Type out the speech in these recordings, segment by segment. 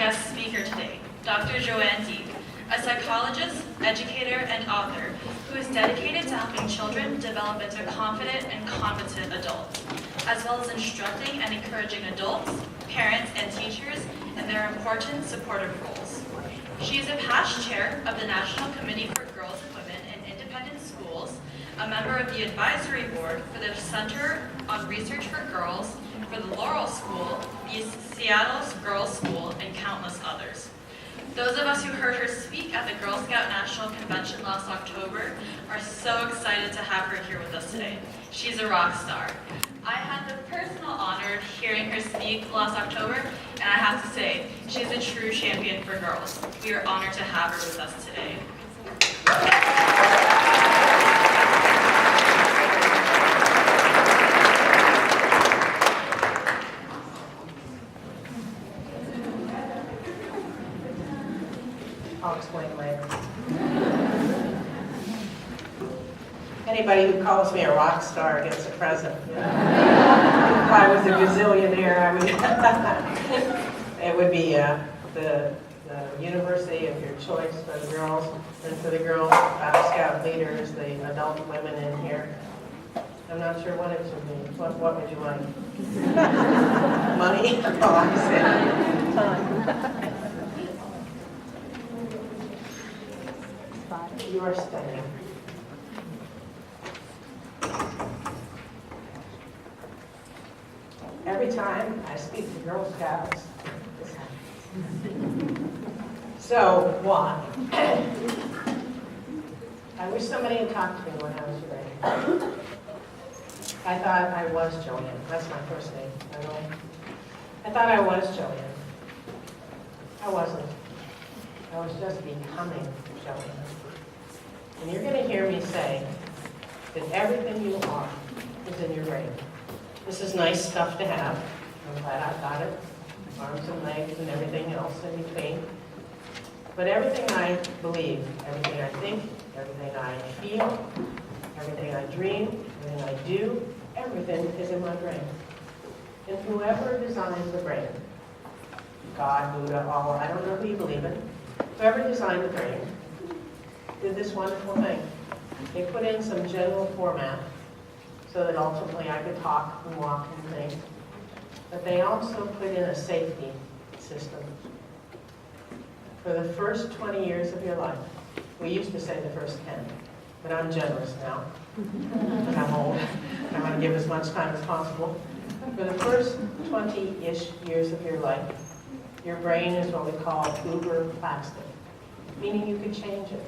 guest speaker today, Dr. JoAnn Deak, a psychologist, educator, and author who is dedicated to helping children develop into confident and competent adults, as well as instructing and encouraging adults, parents, and teachers in their important supportive roles. She is a past chair of the National Committee for Girls and Women in Independent Schools, a member of the advisory board for the Center on Research for Girls, for the Laurel School, the Seattle's Girls School, and countless others. Those of us who heard her speak at the Girl Scout National Convention last October are so excited to have her here with us today. She's a rock star. I had the personal honor of hearing her speak last October, and I have to say, she's a true champion for girls. We are honored to have her with us today. I'll explain later. Anybody who calls me a rock star gets a present. If I was a gazillionaire, it would be the university of your choice for the girls, and for the Girl Scout leaders, the adult women in here. I'm not sure what it should be. What would you like? Money? Oh, I said time. You are staying. Every time I speak to Girl Scouts, this happens. So, why? I wish somebody had talked to me when I was your age. I thought I was JoAnn. That's my first name, by the way. I thought I was JoAnn. I wasn't. I was just becoming JoAnn. And you're going to hear me say that everything you are is in your brain. This is nice stuff to have. I'm glad I've got it. Arms and legs and everything else in between. But everything I believe, everything I think, everything I feel, everything I dream, everything I do, everything is in my brain. And whoever designs the brain, God, Buddha, Allah, I don't know who you believe in, whoever designed the brain, did this wonderful thing. They put in some general format so that ultimately I could talk and walk and think. But they also put in a safety system. For the first 20 years of your life, we used to say the first 10, but I'm generous now, and I'm old, and I want to give as much time as possible. For the first 20-ish years of your life, your brain is what we call uber plastic, meaning you could change it.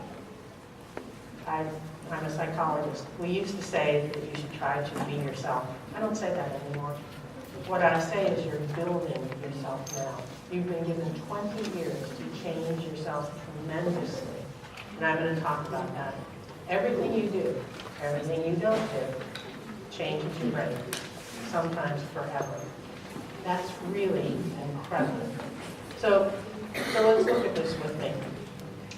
I'm a psychologist. We used to say that you should try to be yourself. I don't say that anymore. What I say is you're building yourself now. You've been given 20 years to change yourself tremendously. And I'm going to talk about that. Everything you do, everything you don't do, changes your brain. Sometimes forever. That's really incredible. So let's look at this with me.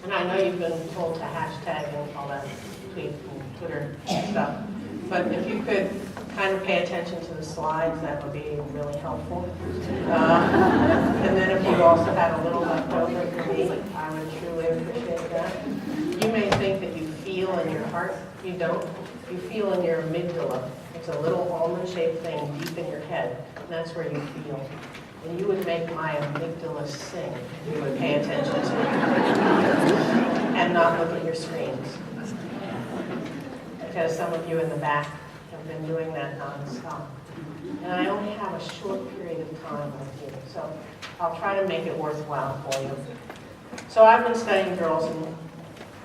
And I know you've been told to hashtag and all that tweet and Twitter stuff, but if you could kind of pay attention to the slides, that would be really helpful. And then if you also had a little left over for me, I would truly appreciate that. You may think that you feel in your heart. You don't. You feel in your amygdala. It's a little almond-shaped thing deep in your head, and that's where you feel. And you would make my amygdala sing if you would pay attention to it and not look at your screens. Because some of you in the back have been doing that nonstop. And I only have a short period of time with you, so I'll try to make it worthwhile for you. So I've been studying girls and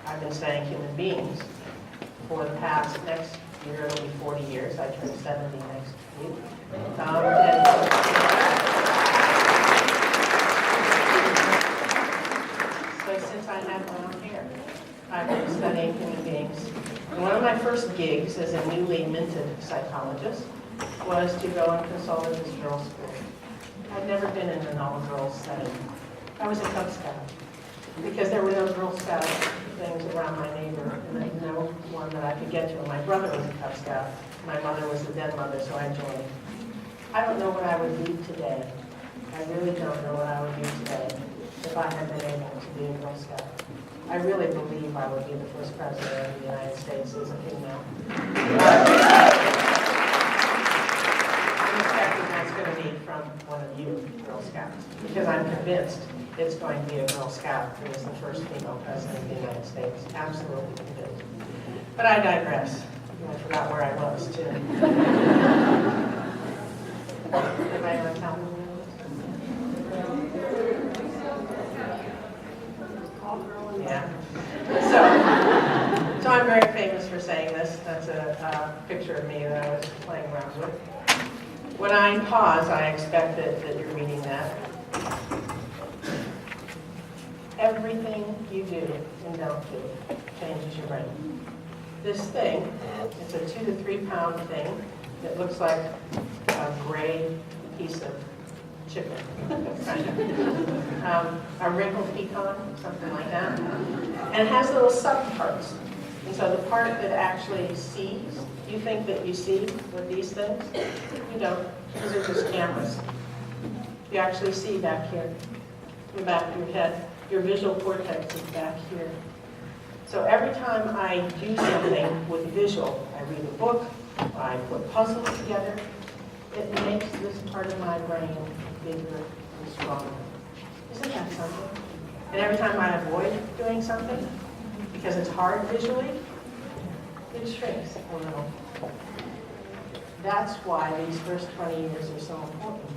I've been studying human beings for the past, next year it'll be 40 years. I turn 70 next week. So since I had long hair, I've been studying human beings. And one of my first gigs as a newly minted psychologist was to go and consult at this girls' school. I'd never been in an all-girls setting. I was a Cub Scout because there were no Girl Scout things around my neighbor, and there was no one that I could get to. And my brother was a Cub Scout. My mother was the dead mother, so I joined. I don't know what I would do today. I really don't know what I would do today if I had been able to be a Girl Scout. I really believe I would be the first president of the United States as a female. I'm expecting that's going to be from one of you Girl Scouts, because I'm convinced it's going to be a Girl Scout who is the first female president of the United States. Absolutely convinced. But I digress. I forgot where I was, too. Anybody want to tell me? Yeah. So I'm very famous for saying this. That's a picture of me that I was playing around with. When I pause, I expect that you're reading that. Everything you do and don't do changes your brain. This thing, it's a 2 to 3 pound thing that looks like a gray piece of chicken, kind of. A wrinkled pecan, something like that. And it has little subparts. And so the part that actually sees, you think that you see with these things? You don't, because they're just cameras. You actually see back here, in the back of your head. Your visual cortex is back here. So every time I do something with visual, I read a book, I put puzzles together, it makes this part of my brain bigger and stronger. Isn't that something? And every time I avoid doing something, because it's hard visually, it shrinks a little. That's why these first 20 years are so important,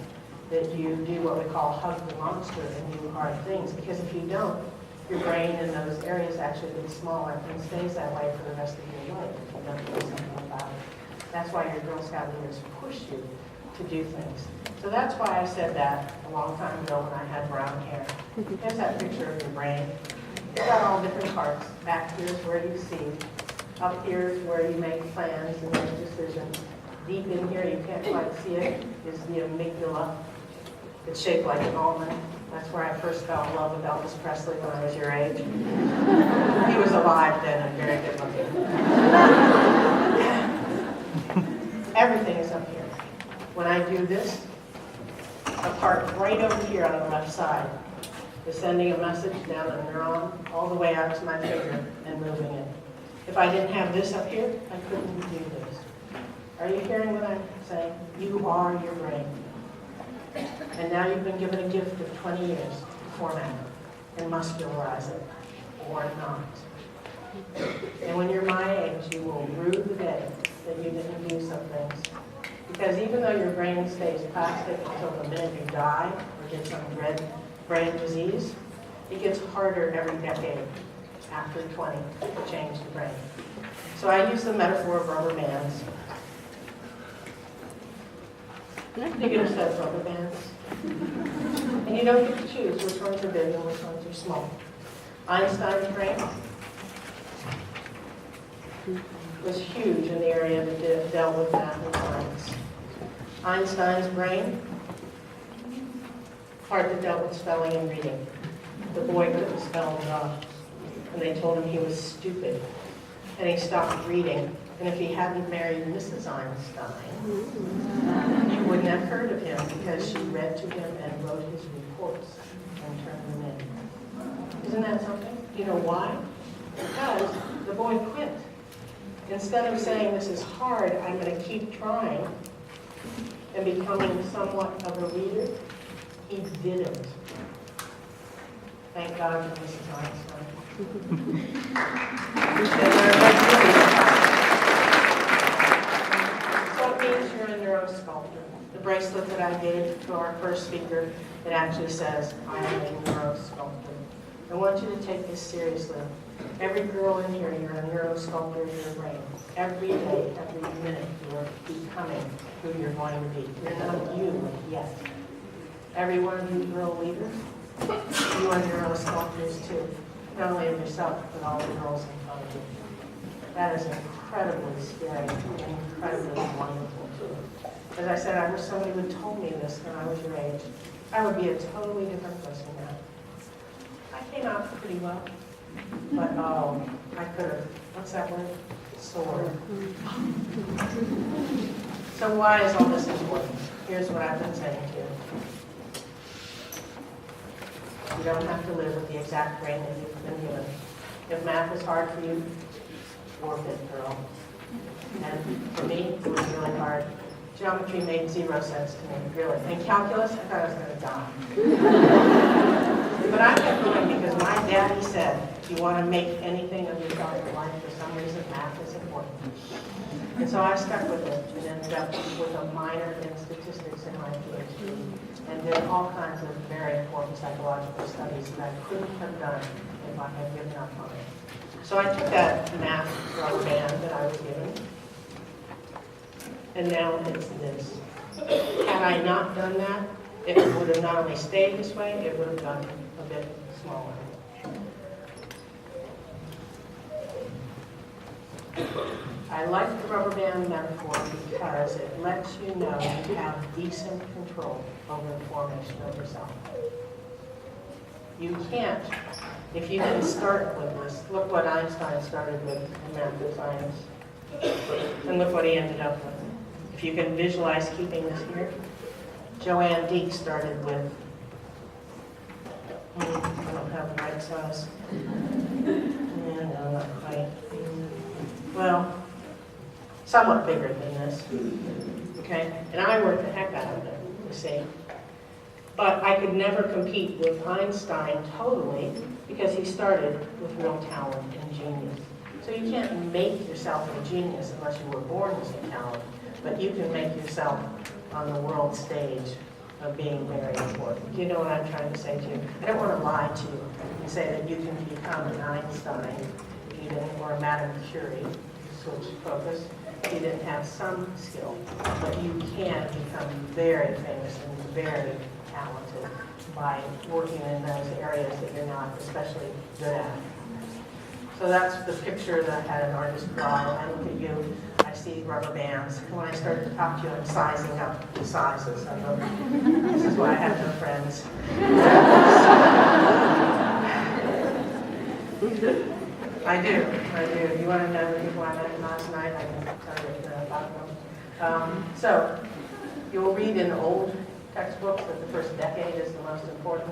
that you do what we call hug the monster and do hard things, because if you don't, your brain in those areas actually gets smaller and stays that way for the rest of your life if you don't do something about it. That's why your Girl Scout leaders push you to do things. So that's why I said that a long time ago when I had brown hair. Here's that picture of your brain. It's got all different parts. Back here is where you see. Up here is where you make plans and make decisions. Deep in here, you can't quite see it, is the amygdala. It's shaped like an almond. That's where I first fell in love with Elvis Presley when I was your age. He was alive then and very good looking. Everything is up here. When I do this, a part right over here on the left side is sending a message down a neuron all the way out to my finger and moving it. If I didn't have this up here, I couldn't do this. Are you hearing what I'm saying? You are your brain. And now you've been given a gift of 20 years to format it and muscularize it, or not. And when you're my age, you will rue the day that you didn't do some things. Because even though your brain stays plastic until the minute you die or get some dread brain disease, it gets harder every decade after 20 to change the brain. So I use the metaphor of rubber bands. You get a set of rubber bands. And you don't get to choose which ones are big and which ones are small. Einstein's brain was huge in the area that dealt with math and science. Einstein's brain, part that dealt with spelling and reading. The boy couldn't spell enough, and they told him he was stupid. And he stopped reading. And if he hadn't married Mrs. Einstein, you wouldn't have heard of him because she read to him and wrote his reports and turned them in. Isn't that something? You know why? Because the boy quit. Instead of saying, this is hard, I'm going to keep trying and becoming somewhat of a reader, he didn't. Thank God for Mrs. Einstein. So it means you're a neurosculptor. The bracelet that I gave to our first speaker, it actually says, I am a neurosculptor. I want you to take this seriously. Every girl in here, you're a neurosculptor of your brain. Every day, every minute, you're becoming who you're going to be. You're not you yet. Every one of you girl leaders, you are neurosculptors too. Not only of yourself, but all the girls in front of you. That is incredibly scary and incredibly wonderful too. As I said, I wish somebody would have told me this when I was your age. I would be a totally different person now. I came out pretty well. But I could have, what's that word? Soared. So why is all this important? Here's what I've been saying to you. You don't have to live with the exact brain that you've been given. If math is hard for you, work it, girl. And for me, it was really hard. Geometry made 0 sense to me, really. And calculus, I thought I was going to die. But I kept going because my daddy said, if you want to make anything of yourself in life, for some reason, math is important. And so I stuck with it and ended up with a minor in statistics in my PhD and did all kinds of very important psychological studies that I couldn't have done if I had given up on it. So I took that math rubber band that I was given, and now it's this. Had I not done that, it would have not only stayed this way, it would have gotten a bit smaller. I like the rubber band metaphor because it lets you know you have decent control over the formation of yourself. You can't, if you didn't start with this, look what Einstein started with in math and science, and look what he ended up with. If you can visualize keeping this here, JoAnn Deak started with, I don't have the right size. Yeah, no, not quite. Well, somewhat bigger than this, okay? And I worked the heck out of it, you see. But I could never compete with Einstein totally because he started with real talent and genius. So you can't make yourself a genius unless you were born with some talent, but you can make yourself on the world stage of being very important. Do you know what I'm trying to say to you? I don't want to lie to you and say that you can become an Einstein if you didn't, or a Madame Curie, switch focus, if you didn't have some skill. But you can become very famous and very talented by working in those areas that you're not especially good at. So that's the picture that I had an artist draw. I look at you, I see rubber bands. And when I started to talk to you, I'm sizing up the sizes of them. This is why I have no friends. I do. You want to know the people I met last night? I can tell you about them. So, you'll read in old textbooks that the first decade is the most important.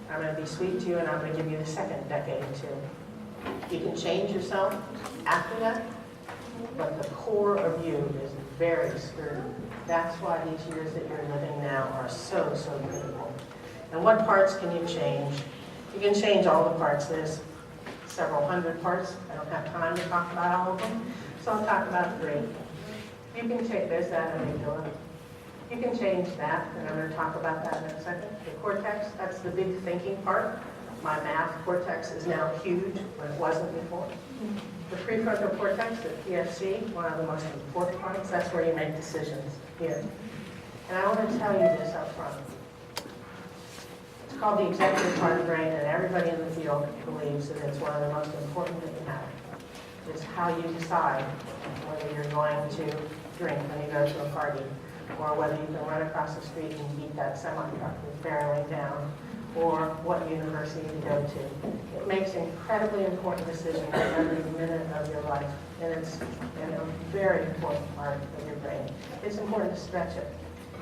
I'm going to be sweet to you, and I'm going to give you the second decade, too. You can change yourself after that, but the core of you is very sturdy. That's why these years that you're living now are so, so critical. And what parts can you change? You can change all the parts. There's several hundred parts. I don't have time to talk about all of them, so I'll talk about 3. You can take this, that, and amygdala. You can change that, and I'm going to talk about that in a second. The cortex, that's the big thinking part. My math cortex is now huge when it wasn't before. The prefrontal cortex, the PFC, one of the most important parts, that's where you make decisions here. And I want to tell you this up front. It's called the executive part of the brain, and everybody in the field believes that it's one of the most important that you have. It's how you decide whether you're going to drink when you go to a party, or whether you can run across the street and beat that semi-truck that's barreling down, or what university to go to. It makes incredibly important decisions every minute of your life, and it's a very important part of your brain. It's important to stretch it.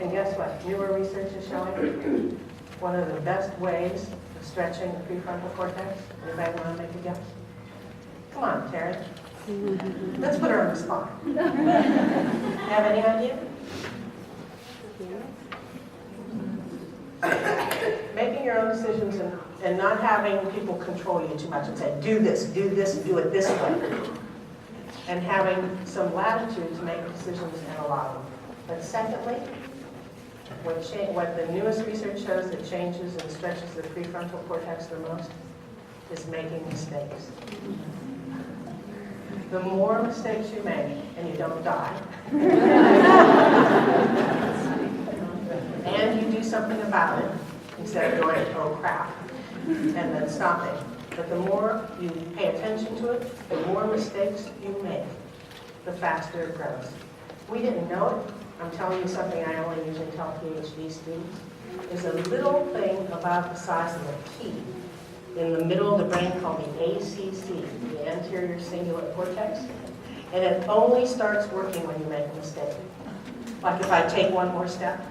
And guess what? Newer research is showing one of the best ways of stretching the prefrontal cortex. Anybody want to make a guess? Come on, Terry. Let's put her on the spot. Have any idea? Making your own decisions and not having people control you too much and say, do this, do it this way. And having some latitude to make decisions and allow them. But secondly, what the newest research shows that changes and stretches the prefrontal cortex the most is making mistakes. The more mistakes you make, and you don't die, and you do something about it, instead of going, oh crap, and then stopping. But the more you pay attention to it, the more mistakes you make, the faster it grows. We didn't know it. I'm telling you something I only usually tell PhD students. There's a little thing about the size of a pea in the middle of the brain called the ACC, the anterior cingulate cortex, and it only starts working when you make a mistake. Like if I take one more step,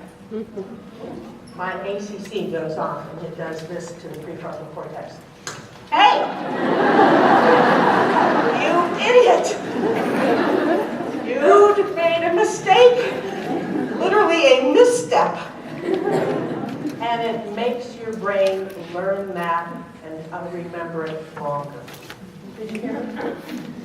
My ACC goes off and it does this to the prefrontal cortex. Hey! You idiot! You made a mistake! Literally a misstep. And it makes your brain learn that and remember it longer. Did you hear it?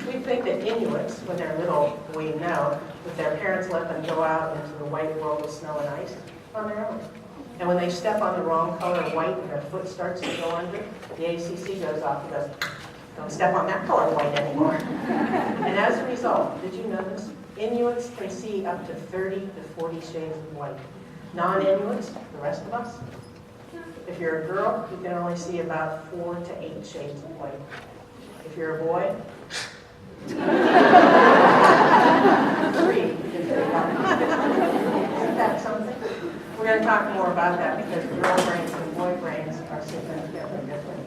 We think that Inuits, when they're little, we know that their parents let them go out into the white world of snow and ice on their own. And when they step on the wrong color white and their foot starts to go under, the ACC goes off and goes, don't step on that color white anymore. And as a result, did you notice? Inuits can see up to 30 to 40 shades of white. Non-Inuits, the rest of us, if you're a girl, you can only see about 4 to 8 shades of white. If you're a boy, 3. Isn't that something? We're going to talk more about that because girl brains and boy brains are significantly different.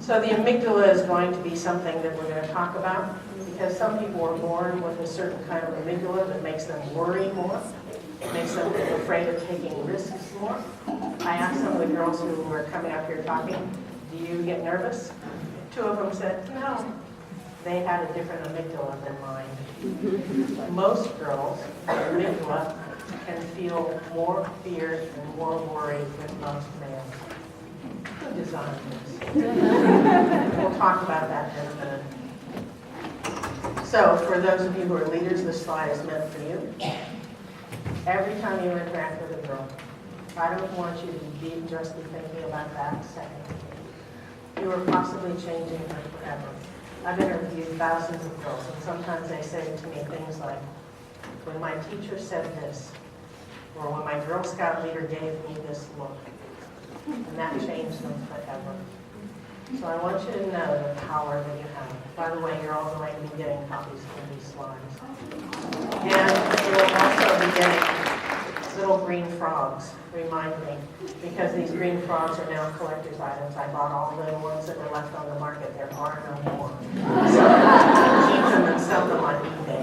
So the amygdala is going to be something that we're going to talk about because some people are born with a certain kind of amygdala that makes them worry more. It makes them afraid of taking risks more. I asked some of the girls who were coming up here talking, do you get nervous? 2 of them said, no. They had a different amygdala than mine. Most girls, their amygdala can feel more fear and more worry than most males. Who designed this? We'll talk about that in a minute. So, for those of you who are leaders, this slide is meant for you. Every time you interact with a girl, I don't want you to be just thinking about that second. You are possibly changing her forever. I've interviewed thousands of girls, and sometimes they say to me things like, when my teacher said this, or when my Girl Scout leader gave me this look, and that changed them forever. So I want you to know the power that you have. By the way, you're all going to be getting copies of these slides. And you'll also be getting little green frogs, remind me, because these green frogs are now collector's items. I bought all the ones that were left on the market. There are no more. So keep them and sell them on eBay.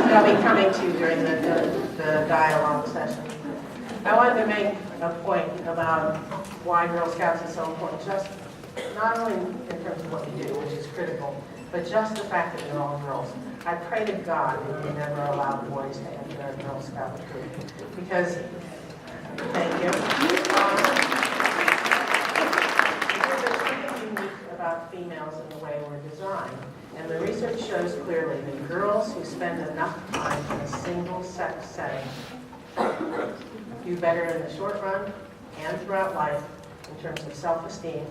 They'll be coming to you during the dialogue session. I wanted to make a point about why Girl Scouts is so important, just not only in terms of what you do, which is critical, but just the fact that you're all girls. I pray to God that you never allow boys to enter a Girl Scout troop, because, thank you. Because there's something unique about females in the way we're designed, and the research shows clearly that girls who spend enough time in a single-sex setting do better in the short run and throughout life in terms of self-esteem,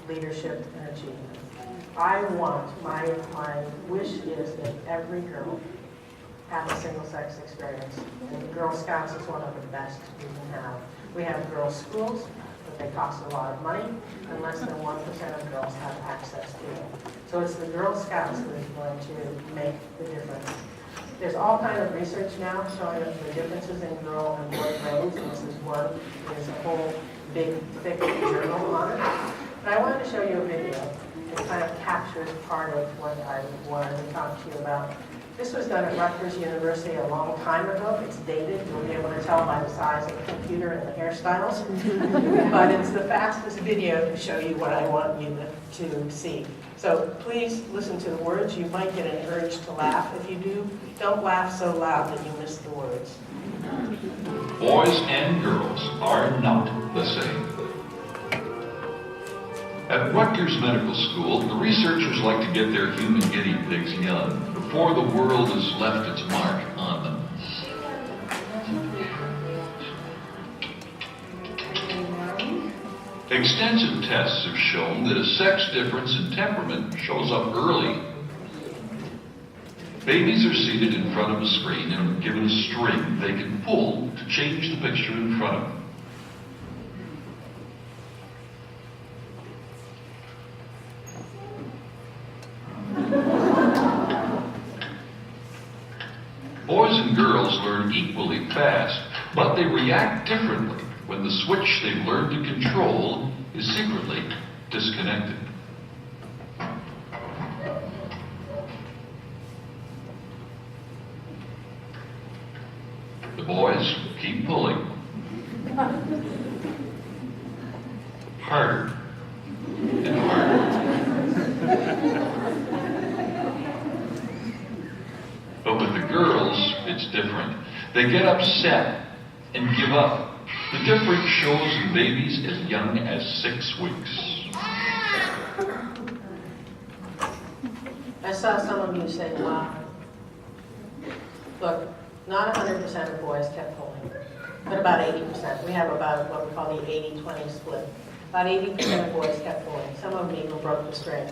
leadership, and achievement. I want, my wish is that every girl have a single-sex experience. And the Girl Scouts is one of the best we can have. We have girls' schools, but they cost a lot of money, and less than 1% of girls have access to them. So it's the Girl Scouts that is going to make the difference. There's all kind of research now showing the differences in girl and boy brains, and this is one. There's a whole big, thick journal on it. But I wanted to show you a video that kind of captures part of what I wanted to talk to you about. This was done at Rutgers University a long time ago. It's dated. You'll be able to tell by the size of the computer and the hairstyles. But it's the fastest video to show you what I want you to see. So please listen to the words. You might get an urge to laugh. If you do, don't laugh so loud that you miss the words. Boys and girls are not the same. At Rutgers Medical School, the researchers like to get their human guinea pigs young, before the world has left its mark on them. Extensive tests have shown that a sex difference in temperament shows up early. Babies are seated in front of a screen and given a string they can pull to change the picture in front of them. Boys and girls learn equally fast, but they react differently when the switch they've learned to control is secretly disconnected. The boys boys keep pulling. Harder and harder. But with the girls, it's different. They get upset and give up. The difference shows in babies as young as 6 weeks. I saw some of you say, wow. Look, not 100% of boys kept pulling, but about 80%. We have about what we call the 80-20 split. About 80% of boys kept pulling. Some of them even broke the string.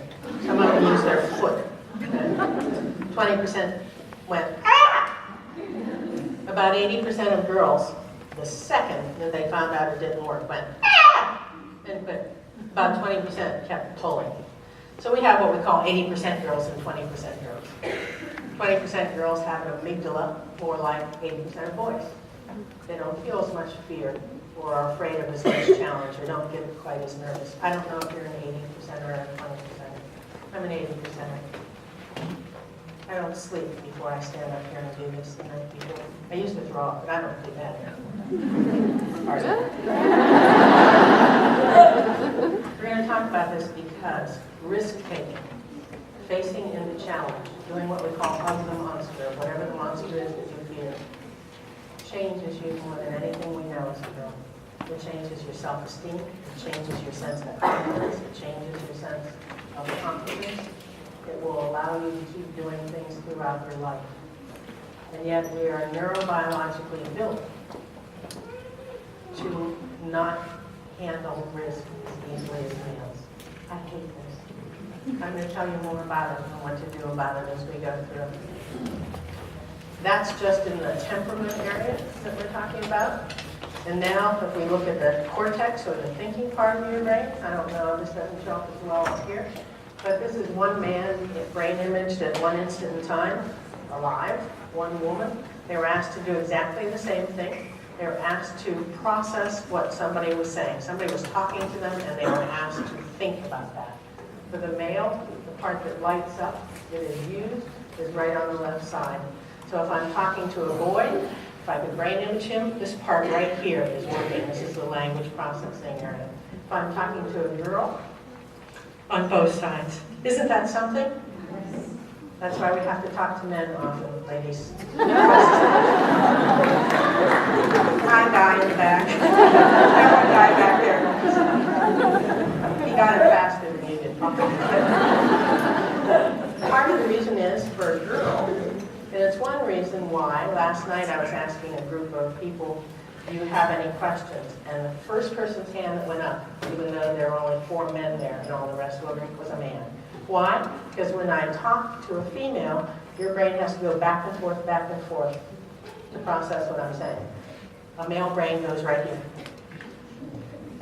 Some of them used their foot. 20% went, ah! About 80% of girls, the second that they found out it didn't work, went, ah! And quit. About 20% kept pulling. So we have what we call 80% girls and 20% girls. 20% girls have an amygdala more like 80% of boys. They don't feel as much fear or are afraid of as much challenge or don't get quite as nervous. I don't know if you're an 80% or a 20%. I'm an 80%. I don't sleep before I stand up here and do this the night before. I used to throw up, but I don't do that now. We're going to talk about this because risk-taking, facing into challenge, doing what we call hug the monster, whatever the monster is that you fear, changes you more than anything we know as we know. It changes your self-esteem, it changes your sense of confidence, it changes your sense of confidence. It will allow you to keep doing things throughout your life. And yet we are neurobiologically built to not handle risk as easily as males. I hate this. I'm going to tell you more about it and what to do about it as we go through. That's just in the temperament area that we're talking about. And now, if we look at the cortex or the thinking part of your brain, I don't know, this doesn't show up as well up here, but this is one man brain imaged at one instant in time, alive, one woman. They were asked to do exactly the same thing. They were asked to process what somebody was saying. Somebody was talking to them and they were asked to think about that. For the male, the part that lights up, that is used, is right on the left side. So if I'm talking to a boy, if I could brain image him, this part right here is working. This is the language processing area. If I'm talking to a girl, on both sides. Isn't that something? That's why we have to talk to men often, ladies. Hi, guy in the back. That one guy back there. He got it faster than you did. Part of the reason is for a girl, and it's one reason why last night I was asking a group of people, do you have any questions? And the first person's hand that went up, even though there were only 4 men there and all the rest of them was a man. Why? Because when I talk to a female, your brain has to go back and forth to process what I'm saying. A male brain goes right here.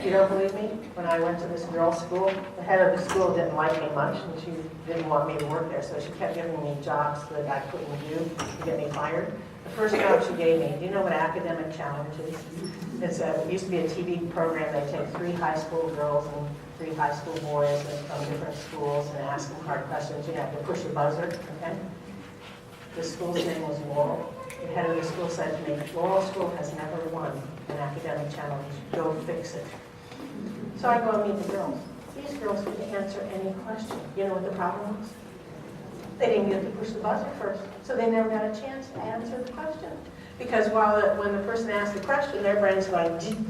You don't believe me? When I went to this girls' school, the head of the school didn't like me much, and she didn't want me to work there, so she kept giving me jobs that I couldn't do to get me fired. The first job she gave me, do you know what academic challenge is? It used to be a TV program. They take 3 high school girls and 3 high school boys from different schools and ask them hard questions. You have to push a buzzer, okay? The school's name was Laurel. The head of the school said to me, Laurel School has never won an academic challenge. Go fix it. So I go and meet the girls. These girls didn't answer any question. You know what the problem was? They didn't get to push the buzzer first, so they never got a chance to answer the question. Because when the person asked the question, their brain's going, and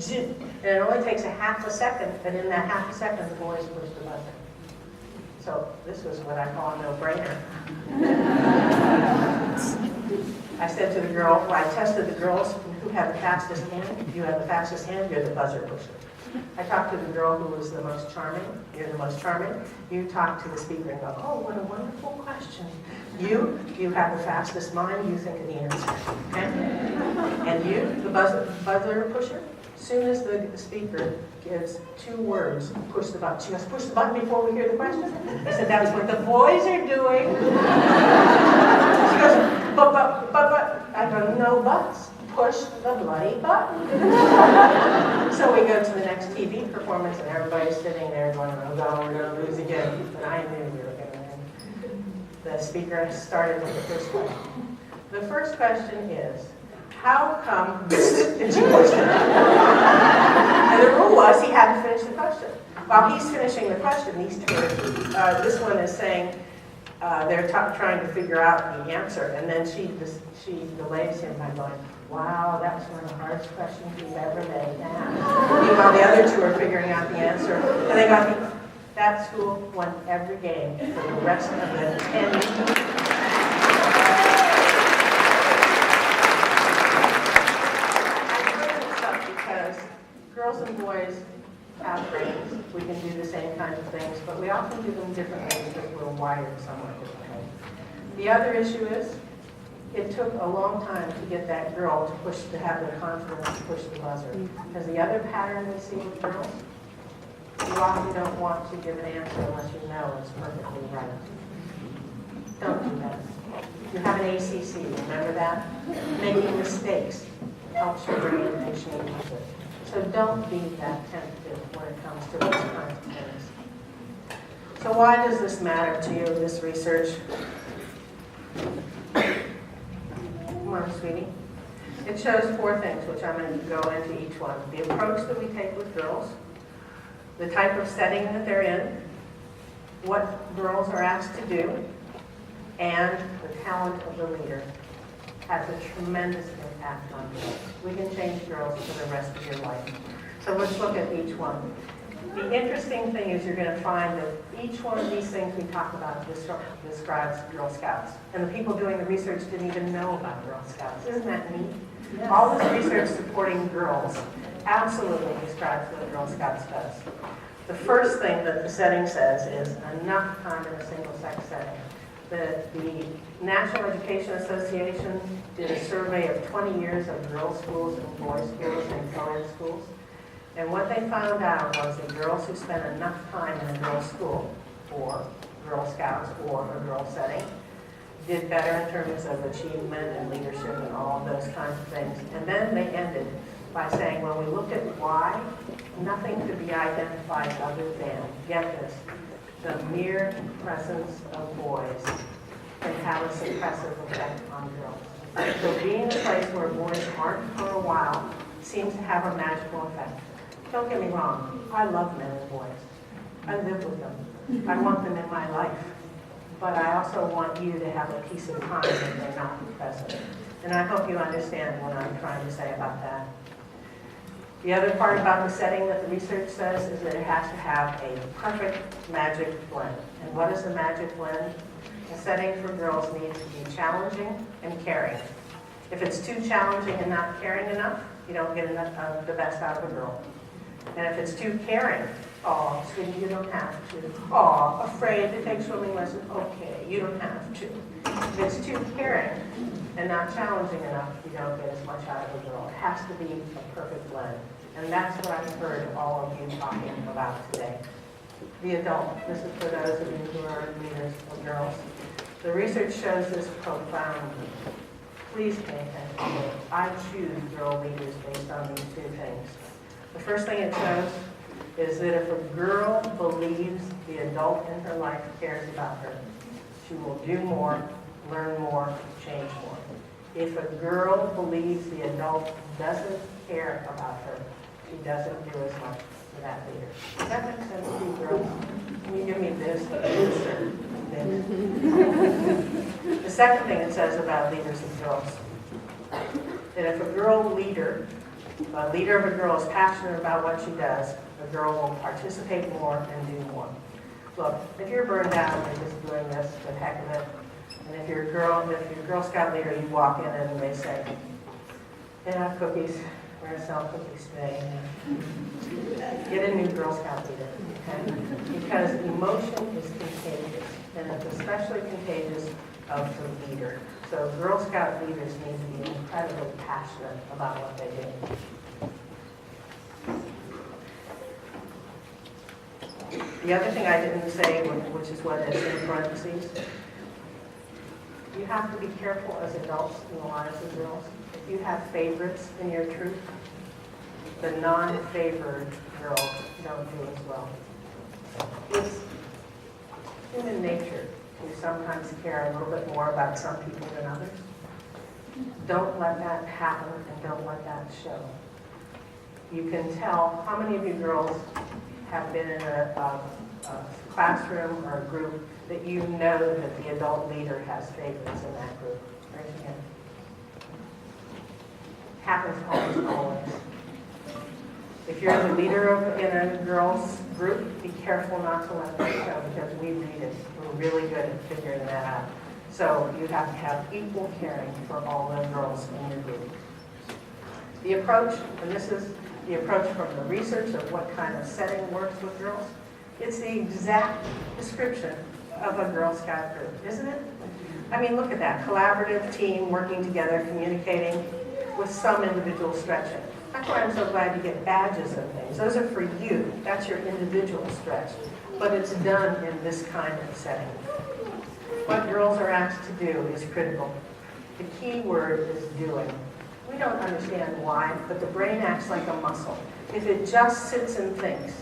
it only takes a half a second, and in that half a second, the boys push the buzzer. So this was what I call a no-brainer. I said to the girl, I tested the girls who had the fastest hand. You have the fastest hand, you're the buzzer pusher. I talked to the girl who was the most charming. You're the most charming. You talk to the speaker and go, oh, what a wonderful question. You have the fastest mind. You think of the answer. Okay? And you, the buzzer pusher, as soon as the speaker gives 2 words, push the button. She goes, push the button before we hear the question? I said, that was what the boys are doing. She goes, but. I go, no buts. Push the bloody button. So we go to the next TV performance, and everybody's sitting there going, oh God, we're going to lose again. But I knew we were going to win. The speaker started with the first question. The first question is, how come did you question? And the rule was he had to finish the question. While he's finishing the question, these two are, this one is saying they're trying to figure out the answer, and then she delays him by going, wow, that was one of the hardest questions we've ever been asked. Meanwhile, the other two are figuring out the answer, and they got that school won every game for the rest of the 10 years. Because girls and boys have brains. We can do the same kinds of things, but we often do them differently because we're wired somewhat differently. The other issue is, it took a long time to get that girl to have the confidence to push the buzzer. Because the other pattern we see with girls, you often don't want to give an answer unless you know it's perfectly right. Don't do that. You have an ACC, remember that? Making mistakes helps your brain and changes it. So don't be that tentative when it comes to those kinds of things. So why does this matter to you, this research? Come on, sweetie. It shows 4 things, which I'm going to go into each one. The approach that we take with girls, the type of setting that they're in, what girls are asked to do, and the talent of the leader has a tremendous impact on girls. We can change girls for the rest of your life. So let's look at each one. The interesting thing is you're going to find that each one of these things we talk about describes Girl Scouts. And the people doing the research didn't even know about Girl Scouts. Isn't that neat? Yes. All this research supporting girls absolutely describes what Girl Scouts does. The first thing that the setting says is enough time in a single-sex setting. The National Education Association did a survey of 20 years of girls' schools and boys' schools and co-ed schools. And what they found out was that girls who spent enough time in a girls' school, or Girl Scouts, or a girl setting, did better in terms of achievement and leadership and all of those kinds of things. And then they ended by saying, when we looked at why, nothing could be identified other than, get this, the mere presence of boys can have a suppressive effect on girls. So being a place where boys aren't for a while seems to have a magical effect. Don't get me wrong, I love men and boys. I live with them. I want them in my life. But I also want you to have a peace of mind that they're not present. And I hope you understand what I'm trying to say about that. The other part about the setting that the research says is that it has to have a perfect magic blend. And what is the magic blend? A setting for girls needs to be challenging and caring. If it's too challenging and not caring enough, you don't get enough, the best out of a girl. And if it's too caring, oh, sweetie, you don't have to. Oh, afraid to take swimming lessons, okay, you don't have to. If it's too caring and not challenging enough, you don't get as much out of a girl. It has to be a perfect blend. And that's what I've heard all of you talking about today. The adult, this is for those of you who are leaders of girls. The research shows this profoundly. Please pay attention to it. I choose girl leaders based on these 2 things. The first thing it shows is that if a girl believes the adult in her life cares about her, she will do more, learn more, change more. If a girl believes the adult doesn't care about her, she doesn't do as much for that leader. Does that make sense to you girls? Can you give me this, or this? The second thing it says about leaders and girls, that if a girl leader, a leader of a girl is passionate about what she does, the girl will participate more and do more. Look, if you're burned out and you're just doing this for the heck of it, and if you're a Girl Scout leader, you walk in and they say, they have cookies, we're going to sell cookies today. Get a new Girl Scout leader, okay? Because emotion is contagious, and it's especially contagious of the leader. So Girl Scout leaders need to be incredibly passionate about what they do. The other thing I didn't say, which is what is in parentheses, you have to be careful as adults in the lives of girls. If you have favorites in your troop, the non-favored girls don't do as well. It's human nature to sometimes care a little bit more about some people than others. Don't let that happen and don't let that show. You can tell how many of you girls have been in a classroom or a group that you know that the adult leader has favorites in that group. Raise your hand. Happens always. If you're the leader in a girls group, be careful not to let that show because we read it. We're really good at figuring that out. So you have to have equal caring for all the girls in your group. The approach, and this is the approach from the research of what kind of setting works with girls, it's the exact description of a Girl Scout group, isn't it? I mean, look at that. Collaborative team working together, communicating with some individual stretching. That's why I'm so glad you get badges and things. Those are for you. That's your individual stretch. But it's done in this kind of setting. What girls are asked to do is critical. The key word is doing. We don't understand why, but the brain acts like a muscle. If it just sits and thinks,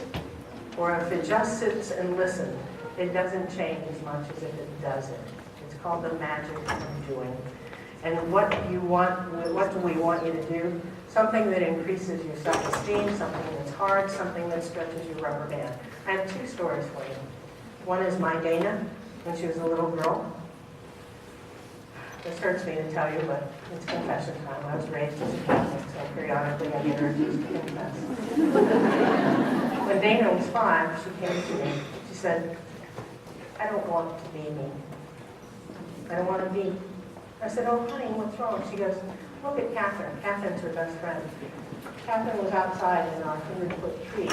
or if it just sits and listens, it doesn't change as much as if it doesn't. It's called the magic of doing. And what do we want you to do? Something that increases your self-esteem, something that's hard, something that stretches your rubber band. I have two stories for you. One is my Dana, when she was a little girl. This hurts me to tell you, but it's confession time. I was raised as a Catholic, so periodically I get her accused to confess. When Dana was 5, she came to me. She said, I don't want to be me. I don't want to be. I said, oh, honey, what's wrong? She goes, look at Catherine. Catherine's her best friend. Catherine was outside in our 100-foot tree,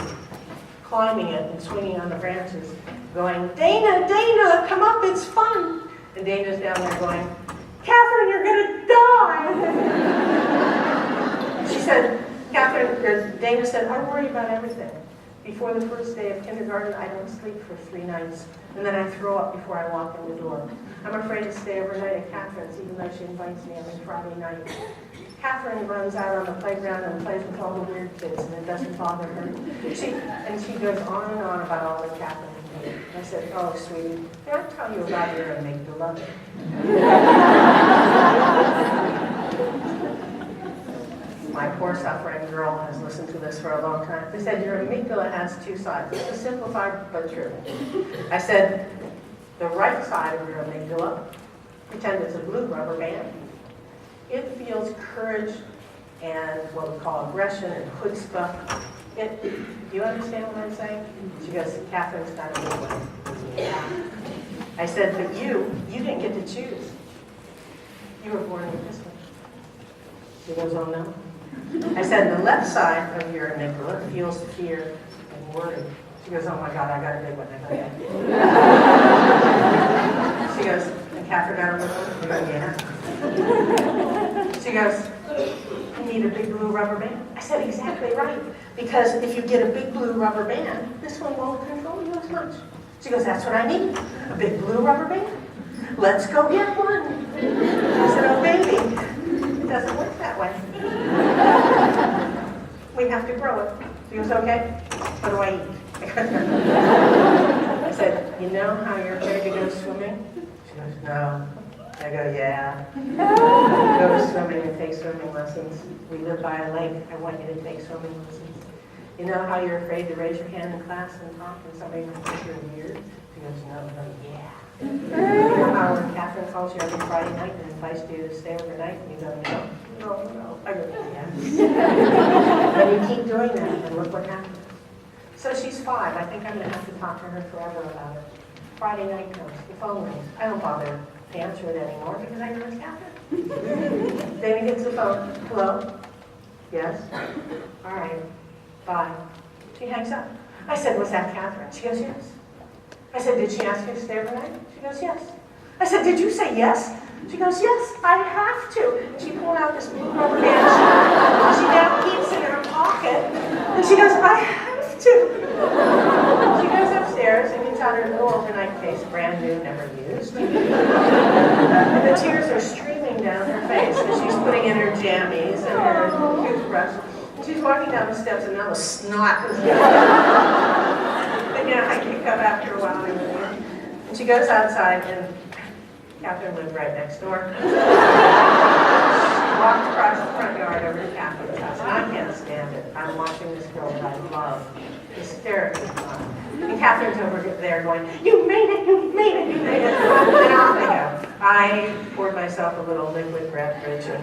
climbing it and swinging on the branches, going, Dana, Dana, come up, it's fun. And Dana's down there going, Catherine, you're going to die. She said, Dana said, I worry about everything. Before the first day of kindergarten, I don't sleep for 3 nights, and then I throw up before I walk in the door. I'm afraid to stay overnight at Catherine's, even though she invites me every Friday night. Catherine runs out on the playground and plays with all the weird kids, and it doesn't bother her. She goes on and on about all that Catherine can do. I said, oh, sweetie, may I tell you about your amygdala? My poor suffering girl has listened to this for a long time. They said, your amygdala has 2 sides. This is simplified but true. I said, the right side of your amygdala, pretend it's a blue rubber band. It feels courage and what we call aggression and chutzpah. Do you understand what I'm saying? She goes, Catherine's got a blue one. Yeah. I said, but you didn't get to choose. You were born with this one. She goes, oh no. I said, the left side of your amygdala feels fear and worry. She goes, oh my God, I got a big one. I got it. She goes, and Catherine got a little one? I go, yeah. She goes, you need a big blue rubber band? I said, exactly right. Because if you get a big blue rubber band, this one won't control you as much. She goes, that's what I need, a big blue rubber band. Let's go get one. I said, oh baby, it doesn't work that way. We have to grow it. She goes, okay, what do I eat? I said, you know how you're afraid to go swimming? She goes, no. I go, yeah. Go to swimming and take swimming lessons. We live by a lake. I want you to take swimming lessons. You know how you're afraid to raise your hand in class and talk and somebody will think you're weird? She goes, no. I go, yeah. You know how when Catherine calls you every Friday night and invites you to stay overnight and you go, no. I go, yeah. And you keep doing that and look what happens. So she's 5. I think I'm going to have to talk to her forever about it. Friday night comes, the phone rings. I don't bother to answer it anymore because I know it's Catherine. Dana gets the phone. Hello? Yes? All right. Bye. She hangs up. I said, was that Catherine? She goes, yes. I said, did she ask you to stay overnight? She goes, yes. I said, did you say yes? She goes, yes, I have to. She pulled out this blue rubber band. She now keeps it in her pocket. And she goes, I have to. She goes upstairs and gets out her little overnight case, brand new, never used. And the tears are streaming down her face as she's putting in her jammies and her toothbrush. She's walking down the steps and now the snot is going. And I pick up after a while. And she goes outside and Catherine lived right next door. Walked across the front yard over to Catherine's house, and I can't stand it. I'm watching this girl that I love, hysterically fun. And Catherine's over there going, "You made it, you made it, you made it." And off I go. I poured myself a little liquid beverage and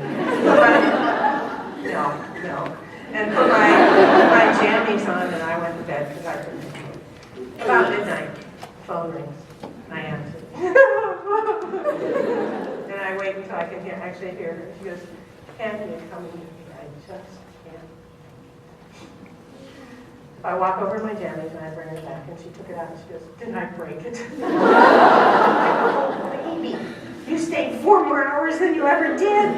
and put my jammies on, and I went to bed because I couldn't sleep. About midnight, phone rings. I answer. And I wait until I can actually hear her. She goes, "Candy is coming to me. I just can't." I walk over to my jammies and I bring her back, and she took it out and she goes, "Didn't I break it?" I go, "Baby, you stayed 4 more hours than you ever did.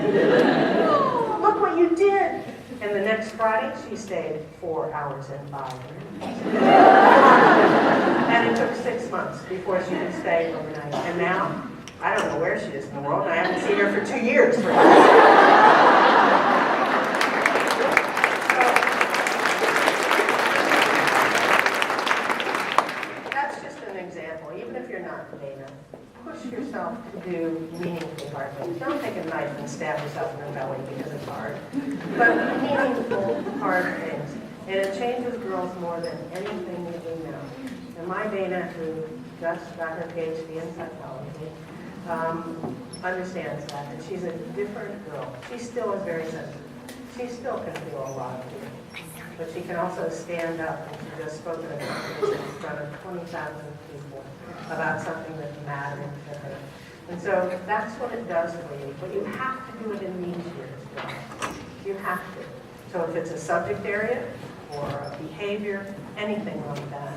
Look what you did." And the next Friday, she stayed 4 hours and 5 minutes. And it took 6 months before she could stay overnight. And now, I don't know where she is in the world, and I haven't seen her for 2 years. That's just an example. Even if you're not Dana, push yourself to do meaningful hard things. Don't take a knife and stab yourself in the belly because it's hard. But meaningful hard things. And it changes girls more than anything that we know. And my Dana, who just got her PhD in psychology, understands that. And she's a different girl. She still is very sensitive. She still can feel a lot of fear. But she can also stand up, and she just spoke at a conference in front of 20,000 people about something that mattered to her. And so that's what it does for you. But you have to do it in these years, girls. You have to. So if it's a subject area or a behavior, anything like that.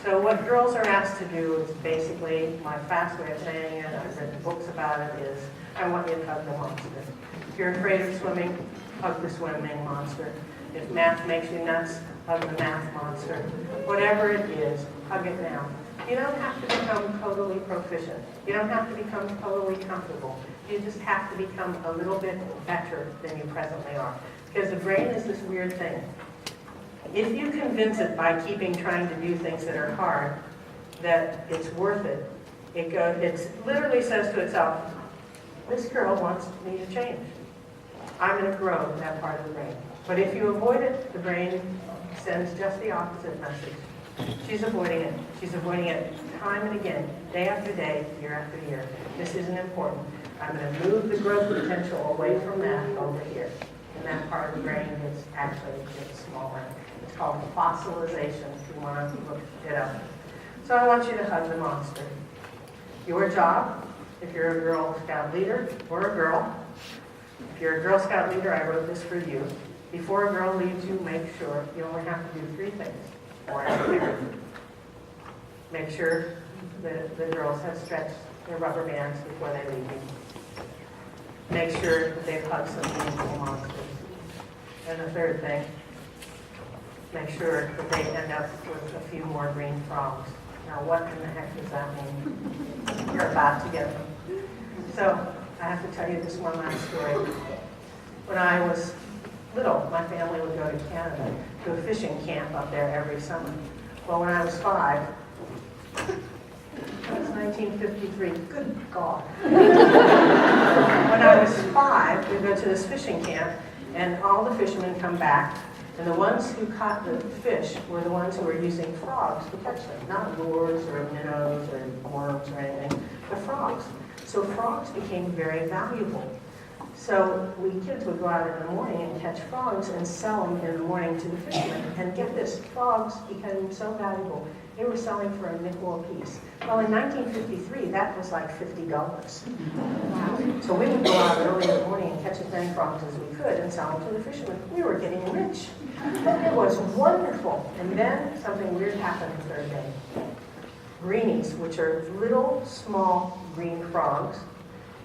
So what girls are asked to do is basically, my fast way of saying it, I've written books about it, is I want you to hug the monster. If you're afraid of swimming, hug the swimming monster. If math makes you nuts, hug the math monster. Whatever it is, hug it now. You don't have to become totally proficient. You don't have to become totally comfortable. You just have to become a little bit better than you presently are. Because the brain is this weird thing. If you convince it by trying to do things that are hard, that it's worth it, it literally says to itself, this girl wants me to change. I'm going to grow that part of the brain. But if you avoid it, the brain sends just the opposite message. She's avoiding it. She's avoiding it time and again, day after day, year after year. This isn't important. I'm going to move the growth potential away from that over here. And that part of the brain gets smaller. It's called fossilization, if you want to look it up. So I want you to hug the monster. Your job, if you're a Girl Scout leader or a girl, if you're a Girl Scout leader, I wrote this for you. Before a girl leaves you, make sure you only have to do 3 things. Or make sure that the girls have stretched their rubber bands before they leave you. Make sure that they've hugged some meaningful monsters. And the 3rd thing, make sure that they end up with a few more green frogs. Now, what in the heck does that mean? You're about to get them. So, I have to tell you this one last story. When I was little, my family would go to Canada to a fishing camp up there every summer. Well, when I was 5, that was 1953, good God. When I was 5, we'd go to this fishing camp, and all the fishermen come back, and the ones who caught the fish were the ones who were using frogs to catch them, not lures or minnows or worms or anything, but frogs. So frogs became very valuable. So we kids would go out in the morning and catch frogs and sell them in the morning to the fishermen. And get this, frogs became so valuable, they were selling for a nickel a piece. Well, in 1953, that was like $50. Wow. So we would go out early in the morning and catch as many frogs as we could and sell them to the fishermen. We were getting rich. It was wonderful. And then something weird happened the 3rd day. Greenies, which are little, small green frogs,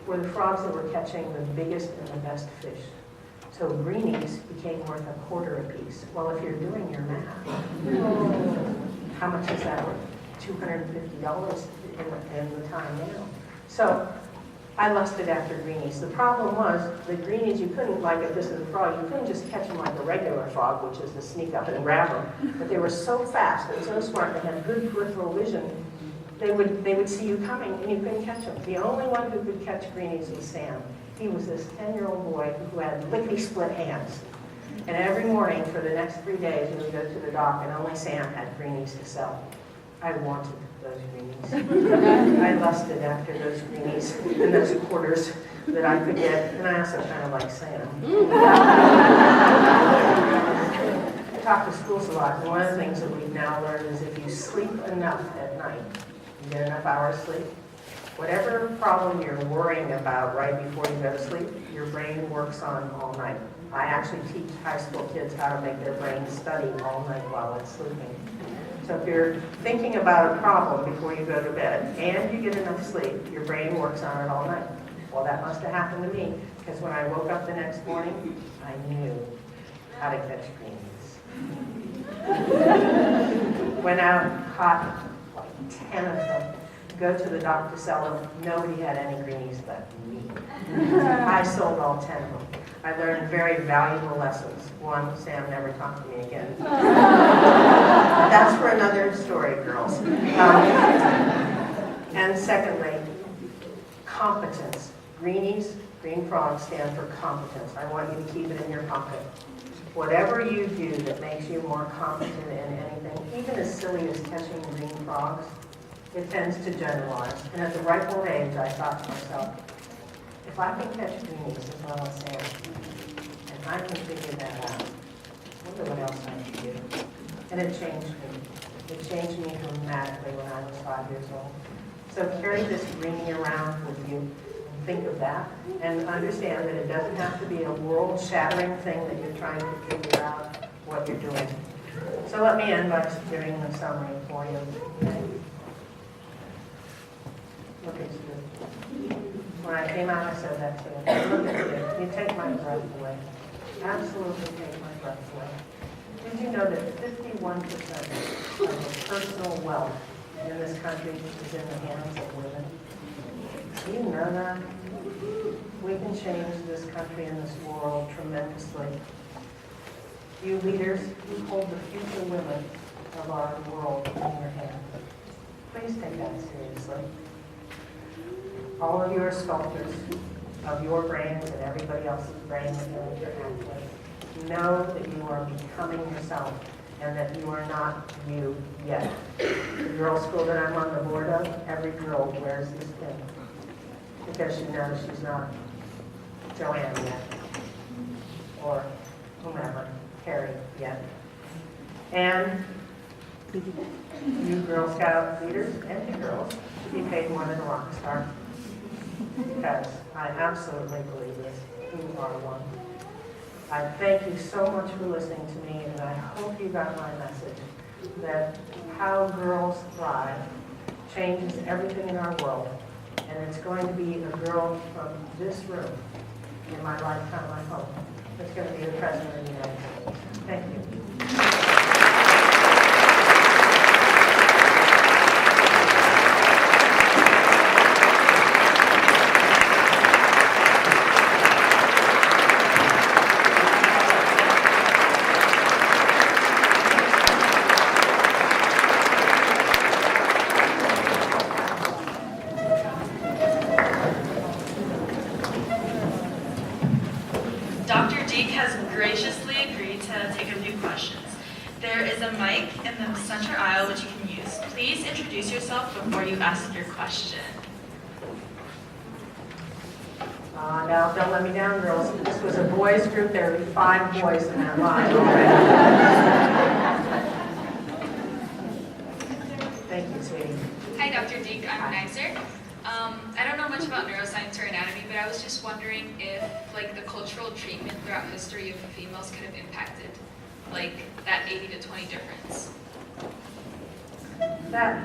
were the frogs that were catching the biggest and the best fish. So greenies became worth $0.25 a piece. Well, if you're doing your math, how much is that worth? $250 in the time now. So I lusted after greenies. The problem was the greenies, you couldn't, like if this is a frog, you couldn't just catch them like a regular frog, which is to sneak up and grab them. But they were so fast and so smart, they had good peripheral vision. they would see you coming and you couldn't catch them. The only one who could catch greenies was Sam. He was this 10-year-old boy who had lickety-split hands. And every morning for the next 3 days, we would go to the dock, and only Sam had greenies to sell. I wanted those greenies. I lusted after those greenies and those quarters that I could get, and I also kind of like Sam. I talk to schools a lot, and one of the things that we've now learned is if you sleep enough at night, you get enough hours sleep, whatever problem you're worrying about right before you go to sleep, your brain works on all night. I actually teach high school kids how to make their brain study all night while it's sleeping. So if you're thinking about a problem before you go to bed and you get enough sleep, your brain works on it all night. Well, that must have happened to me, because when I woke up the next morning, I knew how to catch greenies. Went out, caught like 10 of them, go to the dock to sell them. Nobody had any greenies but me. I sold all 10 of them. I learned very valuable lessons. One, Sam never talked to me again. That's for another story, girls. And secondly, competence. Greenies, green frogs stand for competence. I want you to keep it in your pocket. Whatever you do that makes you more competent in anything, even as silly as catching green frogs, it tends to generalize. And at the right old age, I thought to myself, if I can catch greenies as well as Sam, and I can figure that out, wonder what else I can do. And it changed me. It changed me dramatically when I was 5 years old. So carry this greenie around with you. Think of that, and understand that it doesn't have to be a world-shattering thing that you're trying to figure out what you're doing. So let me end by giving a summary for you. Okay? Look at you. When I came out, I said that to you. Look at you. You take my breath away. Absolutely take my breath away. Did you know that 51% of the personal wealth in this country is in the hands of women? Do you know that? We can change this country and this world tremendously. You leaders, you hold the future women of our world in your hands. Please take that seriously. All of you are sculptors of your brains and everybody else's brain that you interact with. Know that you are becoming yourself and that you are not you yet. The girls' school that I'm on the board of, every girl wears this pin, because she knows she's not JoAnn yet, or whomever, Carrie yet. And you Girl Scout leaders and you girls should be paid more than a rock star, because I absolutely believe this. You are one. I thank you so much for listening to me, and I hope you got my message that how girls thrive changes everything in our world. And it's going to be a girl from this room in my lifetime, I hope, that's going to be the President of the United States. Thank you. Dr. Deak has graciously agreed to take a few questions. There is a mic in the center aisle which you can use. Please introduce yourself before you ask your question. Now, don't let me down, girls. If this was a boys' group, there would be 5 boys in that line already. Thank you, sweetie. Hi, Dr. Deak. I'm Nizer. I don't know much about neuroscience or anatomy, but I was just wondering if, like, the cultural treatment throughout history of females could have impacted, like, that 80 to 20 difference. That.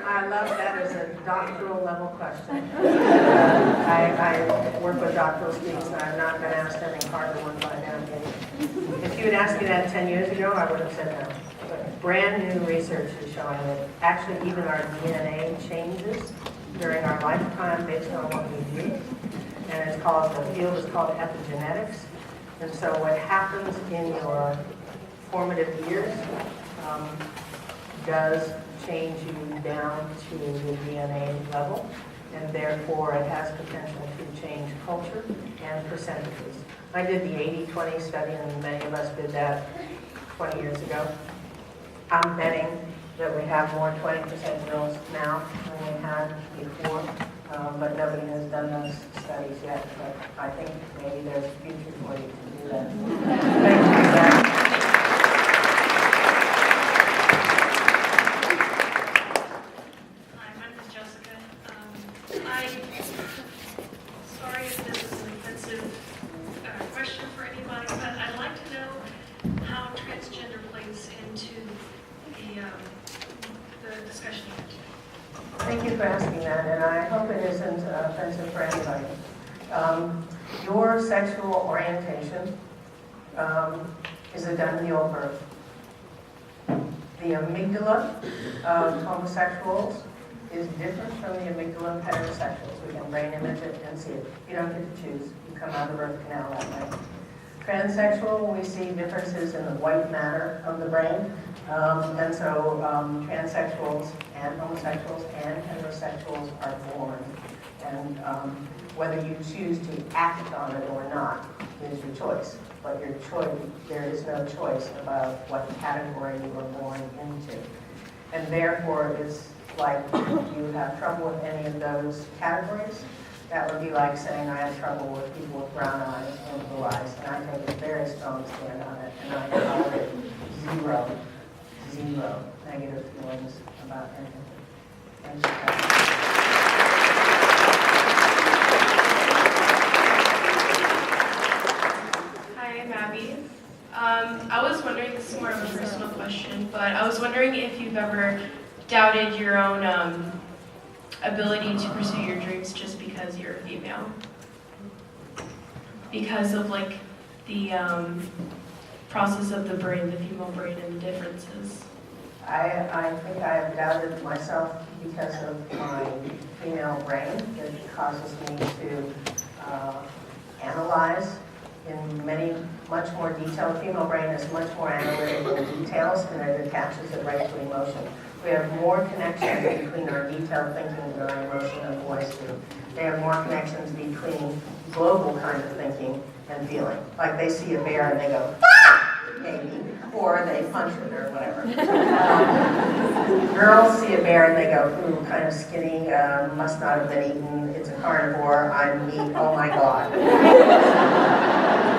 I love that as a doctoral level question. I work with doctoral students, and I'm not going to ask them in Harvard one by now. If you had asked me that 10 years ago, I would have said no. But brand new research is showing that actually even our DNA changes during our lifetime based on what we do. And it's called, the field is called epigenetics. And so what happens in your formative years does change you down to the DNA level, and therefore it has potential to change culture and percentages. I did the 80-20 study, and many of us did that 20 years ago. I'm betting that we have more 20% girls now than we had before, but nobody has done those studies yet. But I think maybe there's a future for you to do that. Thank you for that. Hi, my name is Jessica. Sorry if this is an offensive question for anybody, but I'd like to know how transgender plays into the discussion here today. Thank you for asking that, and I hope it isn't offensive for anybody. Your sexual orientation is done in the old birth. The amygdala of homosexuals is different from the amygdala of heterosexuals. We can brain image it and see it. You don't get to choose. You come out of the birth canal that way. Transsexual, we see differences in the white matter of the brain. And so transsexuals and homosexuals and heterosexuals are born. And whether you choose to act on it or not is your choice. But your choice, there is no choice about what category you were born into. And therefore, it's like if you have trouble with any of those categories, that would be like saying I have trouble with people with brown eyes and blue eyes. And I take a very strong stand on it. And I tolerate zero negative feelings about anything. Thank you. Hi, I'm Abby. I was wondering, this is more of a personal question, but I was wondering if you've ever doubted your own ability to pursue your dreams just because you're a female. Because of like the process of the brain, the female brain, and the differences. I think I have doubted myself because of my female brain. It causes me to analyze in much more detail. The female brain is much more analytical in details, and it attaches it right to emotion. We have more connections between our detailed thinking and our emotion and voice do. They have more connections between global kind of thinking and feeling. Like they see a bear and they go, ah! Maybe, or they punch it or whatever. Girls see a bear and they go, ooh, kind of skinny, must not have been eaten, it's a carnivore, I'm meat, oh my God.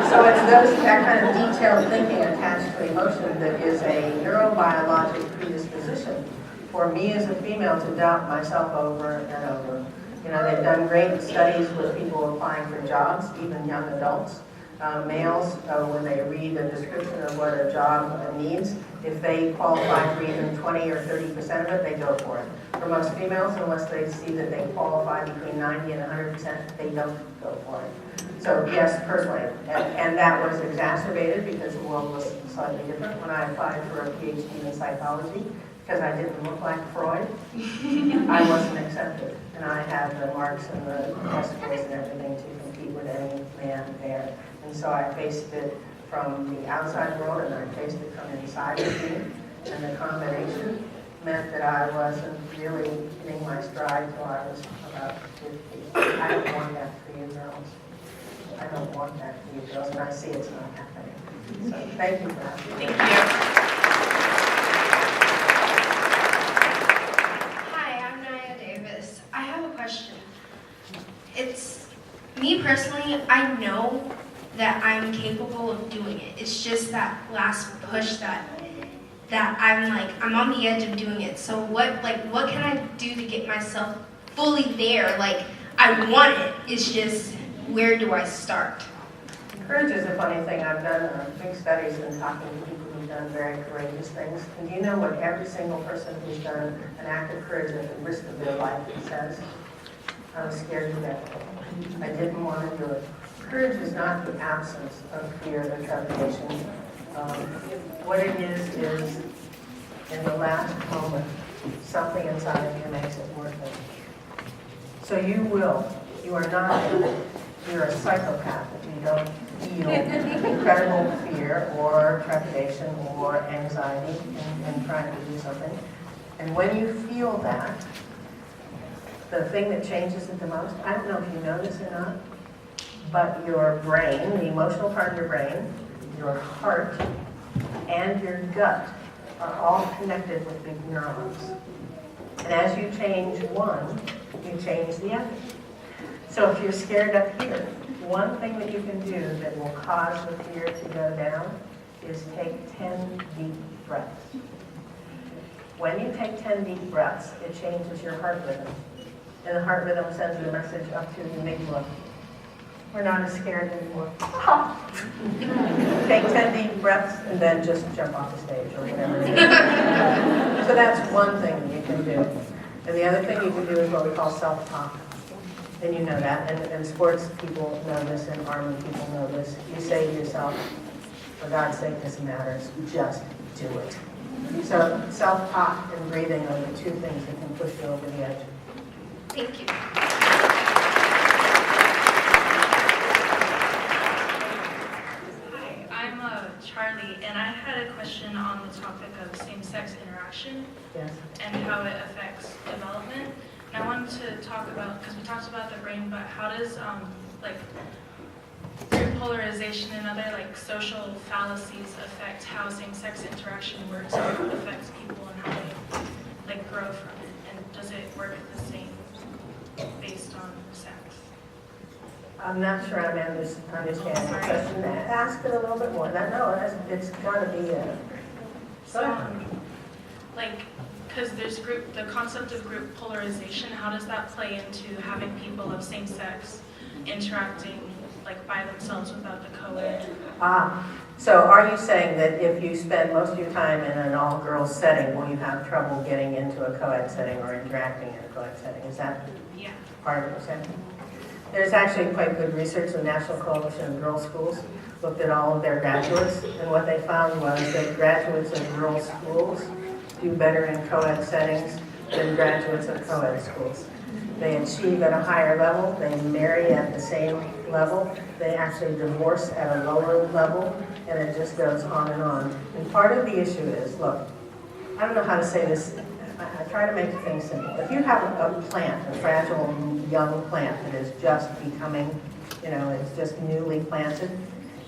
So it's that kind of detailed thinking attached to emotion that is a neurobiologic predisposition for me as a female to doubt myself over and over. You know, they've done great studies with people applying for jobs, even young adults. Males, when they read a description of what a job needs, if they qualify for even 20 or 30% of it, they go for it. For most females, unless they see that they qualify between 90 and 100%, they don't go for it. So yes, personally, and that was exacerbated because the world was slightly different when I applied for a PhD in psychology. Because I didn't look like Freud, I wasn't accepted. And I had the marks and the testicles and everything to compete with any man there. And so I faced it from the outside world and I faced it from inside of me. And the combination meant that I wasn't really hitting my stride till I was about 50. I don't want that for you girls. I don't want that for you girls, and I see it's not happening. So thank you for asking. Thank you. I have a question. It's me personally, I know that I'm capable of doing it. It's just that last push that I'm on the edge of doing it. So what can I do to get myself fully there? Like, I want it. It's just, where do I start? Courage is a funny thing. I've done big studies in talking to people who've done very courageous things. And do you know what every single person who's done an act of courage at the risk of their life says? I was scared to death. I didn't want to do it. Courage is not the absence of fear or trepidation. What it is in the last moment, something inside of you makes it worth it. So you are not, you're a psychopath if you don't feel incredible fear or trepidation or anxiety in trying to do something. And when you feel that, the thing that changes it the most, I don't know if you know this or not, but your brain, the emotional part of your brain, your heart, and your gut are all connected with big neurons. And as you change one, you change the other. So if you're scared up here, one thing that you can do that will cause the fear to go down is take 10 deep breaths. When you take 10 deep breaths, it changes your heart rhythm. And the heart rhythm sends a message up to the amygdala. We're not as scared anymore. Take 10 deep breaths and then just jump off the stage or whatever it is. So that's one thing that you can do. And the other thing you can do is what we call self-talk. And you know that. And sports people know this and Army people know this. You say to yourself, for God's sake, this matters. Just do it. So self-talk and breathing are the two things that can push you over the edge. Thank you. Hi, I'm Charlie, and I had a question on the topic of same-sex interaction Yes. and how it affects development. And I wanted to talk about, because we talked about the brain, but how does, like, through polarization and other, like, social fallacies affect how same-sex interaction works and how it affects people and how they, like, grow from it? And does it work the same based on sex? I'm not sure I'm understanding the question. Ask it a little bit more. It's got to be a... So, like, because there's the concept of group polarization, how does that play into having people of same sex interacting, like, by themselves without the co-ed? So are you saying that if you spend most of your time in an all-girls setting, will you have trouble getting into a co-ed setting or interacting in a co-ed setting? Is that part of what you're saying? There's actually quite good research. The National Coalition of Girls' Schools looked at all of their graduates, and what they found was that graduates of girls' schools do better in co-ed settings than graduates of co-ed schools. They achieve at a higher level, they marry at the same level, they actually divorce at a lower level, and it just goes on and on. And part of the issue is, look, I don't know how to say this, I try to make things simple. If you have a plant, a fragile young plant that is just becoming, it's just newly planted,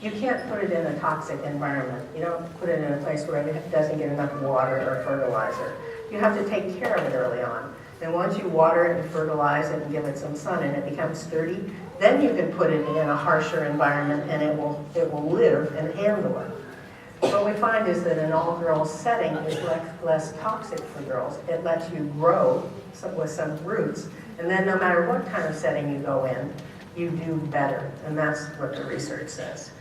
you can't put it in a toxic environment. You don't put it in a place where it doesn't get enough water or fertilizer. You have to take care of it early on. And once you water it and fertilize it and give it some sun and it becomes sturdy, then you can put it in a harsher environment and it will live and handle it. What we find is that an all-girls setting is less toxic for girls. It lets you grow with some roots, and then no matter what kind of setting you go in, you do better, and that's what the research says.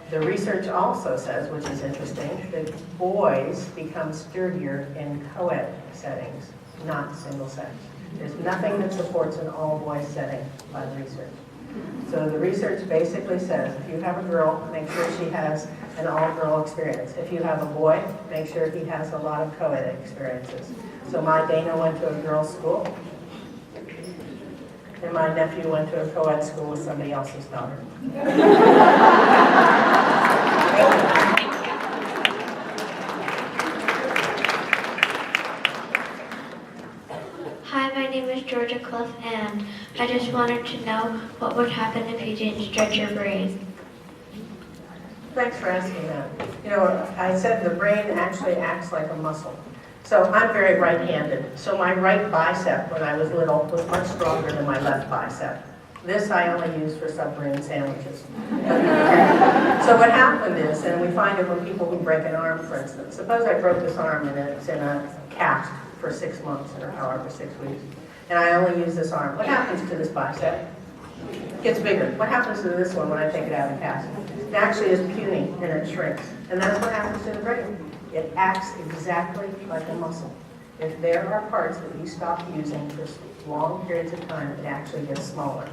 The research also says, which is interesting, that boys become sturdier in co-ed settings, not single sex. There's nothing that supports an all-boys setting by the research. So the research basically says, if you have a girl, make sure she has an all-girl experience. If you have a boy, make sure he has a lot of co-ed experiences. So my Dana went to a girls' school, and my nephew went to a co-ed school with somebody else's daughter. Hi, my name is Georgia Clough, and I just wanted to know what would happen if you didn't stretch your brain. Thanks for asking that. I said the brain actually acts like a muscle. So I'm very right-handed. So my right bicep, when I was little, was much stronger than my left bicep. This I only use for submarine sandwiches. So what happened is, and we find it when people who break an arm, for instance. Suppose I broke this arm and it's in a cast for 6 months or however 6 weeks, and I only use this arm. What happens to this bicep? It gets bigger. What happens to this one when I take it out of the cast? It actually is puny and it shrinks. And that's what happens to the brain. It acts exactly like a muscle. If there are parts that you stop using for long periods of time, it actually gets smaller.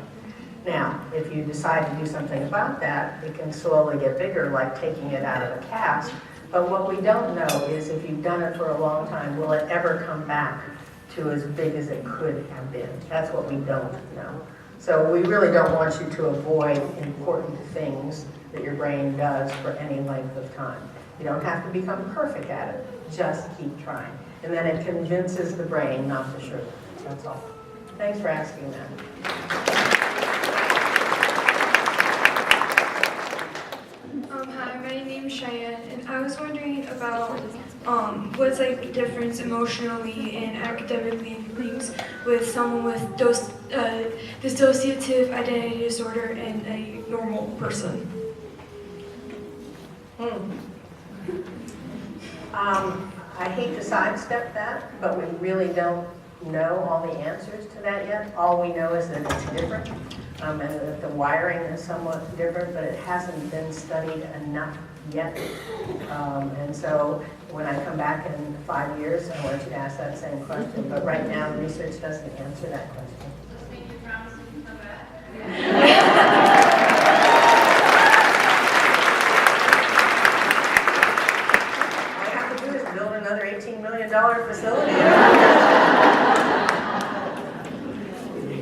Now, if you decide to do something about that, it can slowly get bigger, like taking it out of a cast. But what we don't know is if you've done it for a long time, will it ever come back to as big as it could have been? That's what we don't know. So we really don't want you to avoid important things that your brain does for any length of time. You don't have to become perfect at it, just keep trying. And then it convinces the brain not to sugar. That's all. Thanks for asking that. Hi, my name's Cheyenne, and I was wondering about what's like the difference emotionally and academically in things with someone with dissociative identity disorder and a normal person. I hate to sidestep that, but we really don't know all the answers to that yet. All we know is that it's different, and that the wiring is somewhat different, but it hasn't been studied enough yet. And so when I come back in 5 years, I want you to ask that same question. But right now, the research doesn't answer that question. Just make you promise you can come back. All I have to do is build another $18 million facility.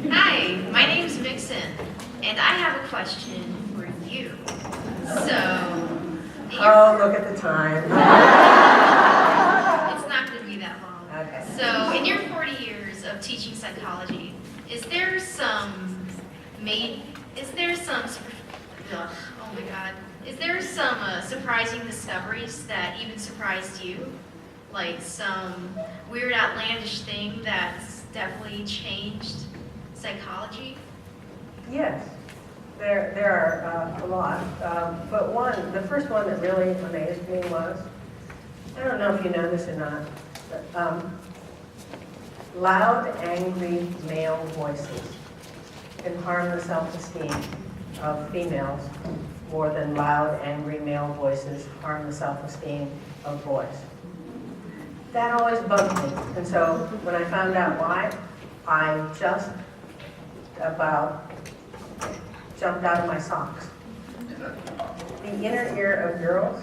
Hi, my name's Vixen, and I have a question for you. So, Oh, look at the time. it's not going to be that long. Okay. So, in your 40 years of teaching psychology, is there some, surprising discoveries that even surprised you? Like some weird, outlandish thing that's definitely changed psychology? Yes, there are a lot. But the first one that really amazed me was, I don't know if you know this or not, but loud, angry male voices can harm the self-esteem of females more than loud, angry male voices harm the self-esteem of boys. That always bugged me. And so when I found out why, I just about jumped out of my socks. The inner ear of girls,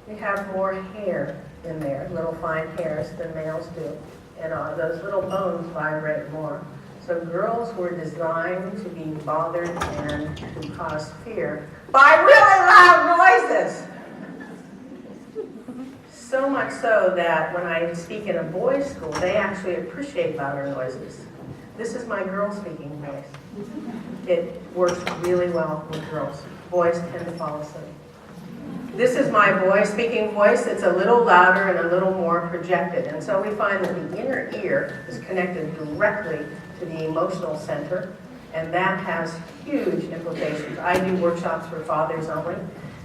we have more hair in there, little fine hairs than males do. And those little bones vibrate more. So girls were designed to be bothered and to cause fear by really loud noises. So much so that when I speak in a boys' school, they actually appreciate louder noises. This is my girl speaking voice. It works really well with girls. Boys tend to fall asleep. This is my boy speaking voice. It's a little louder and a little more projected. And so we find that the inner ear is connected directly to the emotional center, and that has huge implications. I do workshops for fathers only,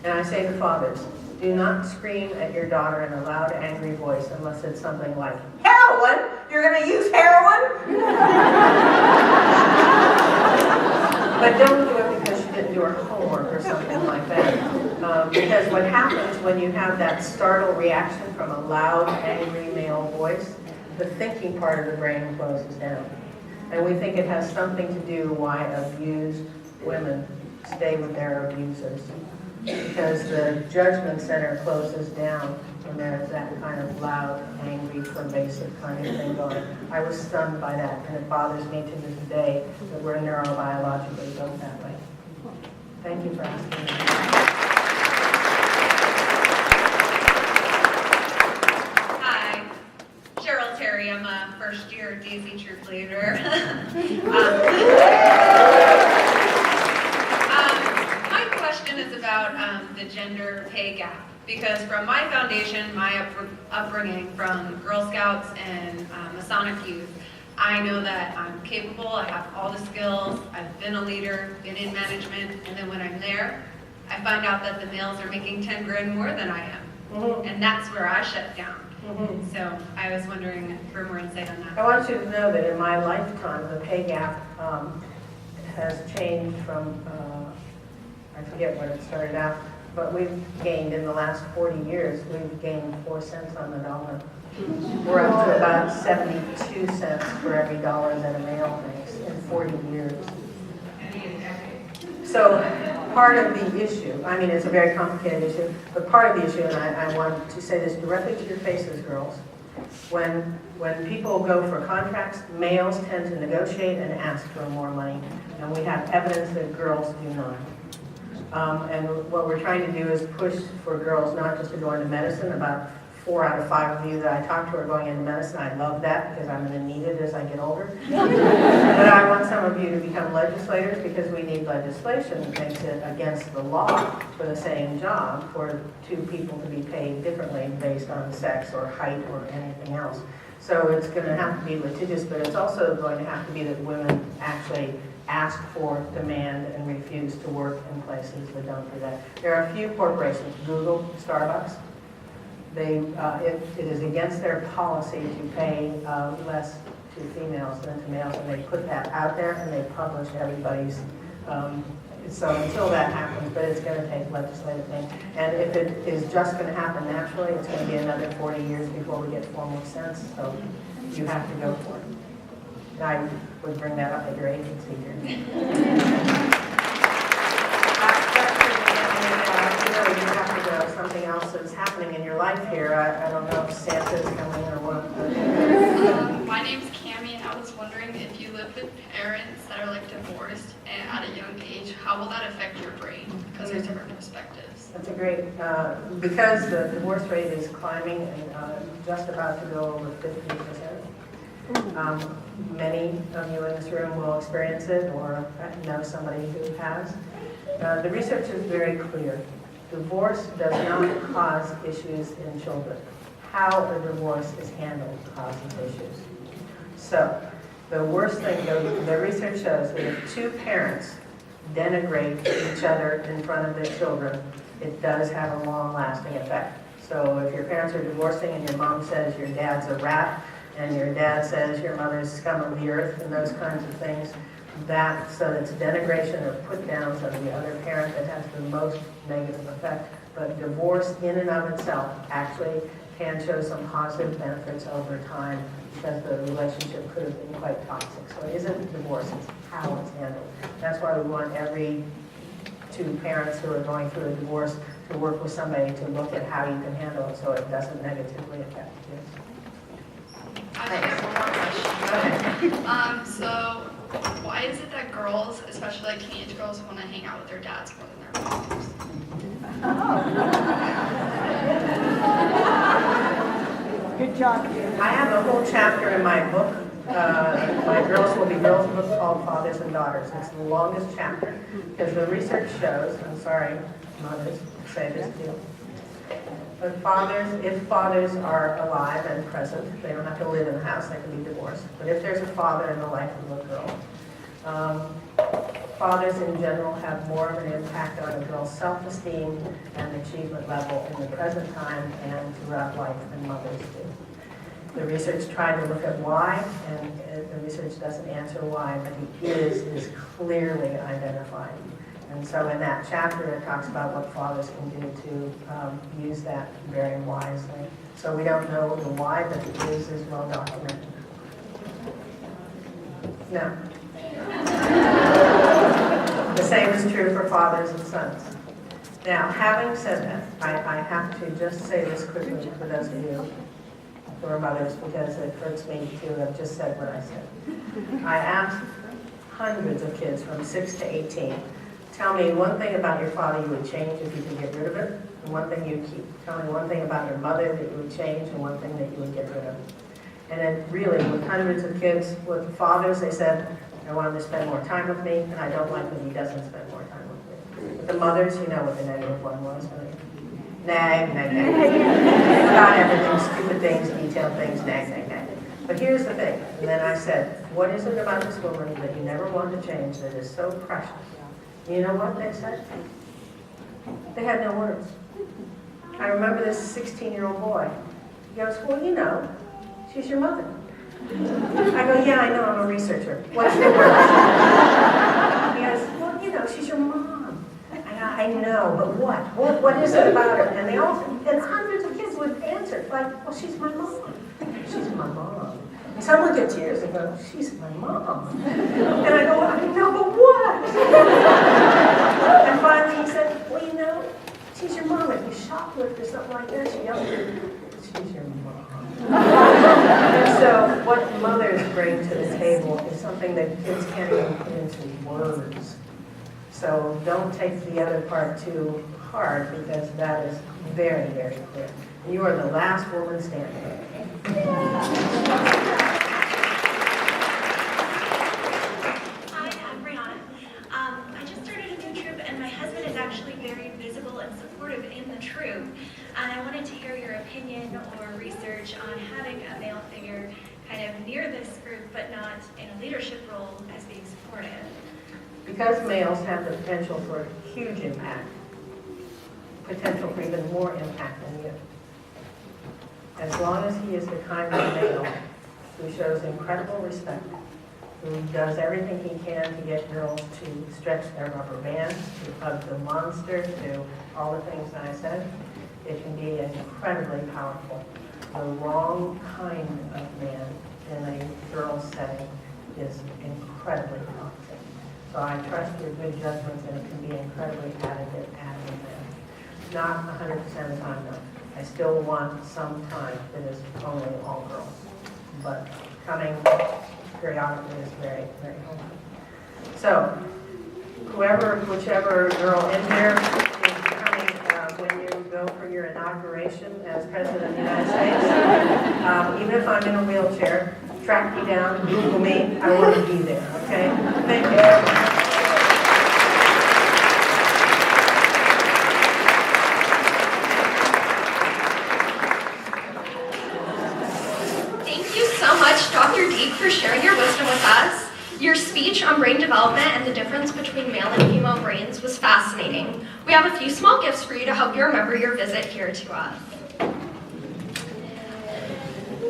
and I say to fathers, do not scream at your daughter in a loud, angry voice unless it's something like, heroin? You're going to use heroin? But don't do it because she didn't do her homework or something like that. Because what happens when you have that startle reaction from a loud, angry male voice, the thinking part of the brain closes down. And we think it has something to do why abused women stay with their abusers. Because the judgment center closes down when there's that kind of loud, angry, pervasive kind of thing going. I was stunned by that, and it bothers me to this day that we're neurobiologically built that way. Thank you for asking me. Hi, Cheryl Terry. I'm a first-year Daisy Troop leader. My question is about the gender pay gap. Because from my foundation, my upbringing from Girl Scouts and Masonic youth, I know that I'm capable, I have all the skills, I've been a leader, been in management, and then when I'm there, I find out that the males are making 10 grand more than I am. Mm-hmm. And that's where I shut down. Mm-hmm. So I was wondering for more insight on that. I want you to know that in my lifetime, the pay gap has changed from, I forget when it started out, but we've gained in the last 40 years, we've gained 4 cents on the dollar. We're up to about 72 cents for every dollar that a male makes in 40 years. So part of the issue, I mean, it's a very complicated issue, but part of the issue, and I want to say this directly to your faces, girls, When people go for contracts, males tend to negotiate and ask for more money, and we have evidence that girls do not. And what we're trying to do is push for girls not just to go into medicine. About 4 out of 5 of you that I talk to are going into medicine. I love that because I'm going to need it as I get older. But I want some of you to become legislators because we need legislation that makes it against the law for the same job for 2 people to be paid differently based on sex or height or anything else. So it's going to have to be litigious, but it's also going to have to be that women actually ask for, demand, and refuse to work in places that don't do that. There are a few corporations, Google, Starbucks, it is against their policy to pay less to females than to males, and they put that out there and they publish everybody's. So until that happens, but it's going to take legislative thing. And if it is just going to happen naturally, it's going to be another 40 years before we get formal consent. So you have to go for it. And I would bring that up at your agency here. You have to go. Something else that's happening in your life here. I don't know if Santa's coming or what. My name's Cammie, and I was wondering if you live with parents that are like divorced and at a young age, how will that affect your brain? Because there's different perspectives. That's a great, because the divorce rate is climbing and just about to go over 50%. Many of you in this room will experience it or know somebody who has. The research is very clear. Divorce does not cause issues in children. How a divorce is handled causes issues. So, the worst thing, the research shows that if 2 parents denigrate each other in front of their children, it does have a long-lasting effect. So if your parents are divorcing and your mom says your dad's a rat, and your dad says your mother's scum of the earth, and those kinds of things, so it's denigration or put downs of the other parent that has the most negative effect. But divorce in and of itself actually can show some positive benefits over time because the relationship could have been quite toxic. So it isn't divorce, it's how it's handled. That's why we want every 2 parents who are going through a divorce to work with somebody to look at how you can handle it so it doesn't negatively affect kids. I have one more question. So why is it that girls, especially like teenage girls, want to hang out with their dads more than their mothers? Good job. I have a whole chapter in my book, my Girls Will Be Girls book called Fathers and Daughters. It's the longest chapter because the research shows, I'm sorry, mothers, say this to you, but if fathers are alive and present, they don't have to live in the house, they can be divorced. But if there's a father in the life of a girl, fathers in general have more of an impact on a girl's self-esteem and achievement level in the present time and throughout life than mothers do. The research tried to look at why, and the research doesn't answer why, but the is clearly identified. And so in that chapter, it talks about what fathers can do to use that very wisely. So we don't know the why, but the is well documented. No. The same is true for fathers and sons. Now, having said that, I have to just say this quickly for those of you who are mothers, because it hurts me to have just said what I said. I asked hundreds of kids from 6 to 18, tell me one thing about your father you would change if you could get rid of it, and one thing you'd keep. Tell me one thing about your mother that you would change, and one thing that you would get rid of. And it really, with hundreds of kids, with fathers, they said, I want him to spend more time with me, and I don't like that he doesn't spend more time with me. With the mothers, you know what the negative one was, right? Nag, nag, nag. About everything, stupid things, detailed things, nag, nag, nag. But here's the thing, and then I said, what is it about this woman that you never want to change that is so precious? You know what they said? They had no words. I remember this 16-year-old boy. He goes, well, you know, she's your mother. I go, yeah, I know, I'm a researcher. What's your word? He goes, well, you know, she's your mom. I know, but what? What is it about her? And they all, and hundreds of kids would answer, like, well, she's my mom. She's my mom. And some would get tears and go, she's my mom. And I go, I know, but what? And finally he said, well, you know, she's your mom. If you shoplift or something like that, she yells, she's your mom. So what mothers bring to the table is something that kids can't even put into words. So don't take the other part too hard, because that is very, very clear. You are the last woman standing. Hi, I'm Brianna. I just started a new troop, and my husband is actually very visible and supportive in the troop. And I wanted to hear your opinion or research on having a male figure kind of near this group, but not in a leadership role as being supportive. Because males have the potential for huge impact, potential for even more impact than you. As long as he is the kind of male who shows incredible respect, who does everything he can to get girls to stretch their rubber bands, to hug the monster, to do all the things that I said, it can be incredibly powerful. The wrong kind of man in a girl's setting is incredibly toxic. So I trust your good judgments, and it can be incredibly additive man. Not 100% of the time, no. I still want some time that is only all girls. But coming periodically is very, very helpful. So, whichever girl in here is coming when you go for your inauguration as President of the United States, even if I'm in a wheelchair, track me down, Google me, I want to be there, okay? Thank you. Dr. Deak, for sharing your wisdom with us. Your speech on brain development and the difference between male and female brains was fascinating. We have a few small gifts for you to help you remember your visit here to us.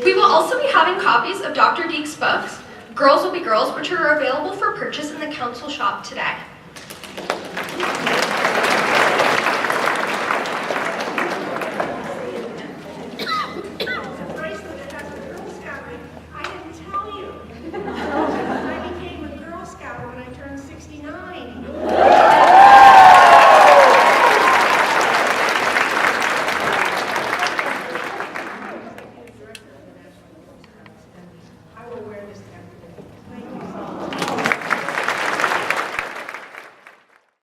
We will also be having copies of Dr. Deak's books, Girls Will Be Girls, which are available for purchase in the council shop today.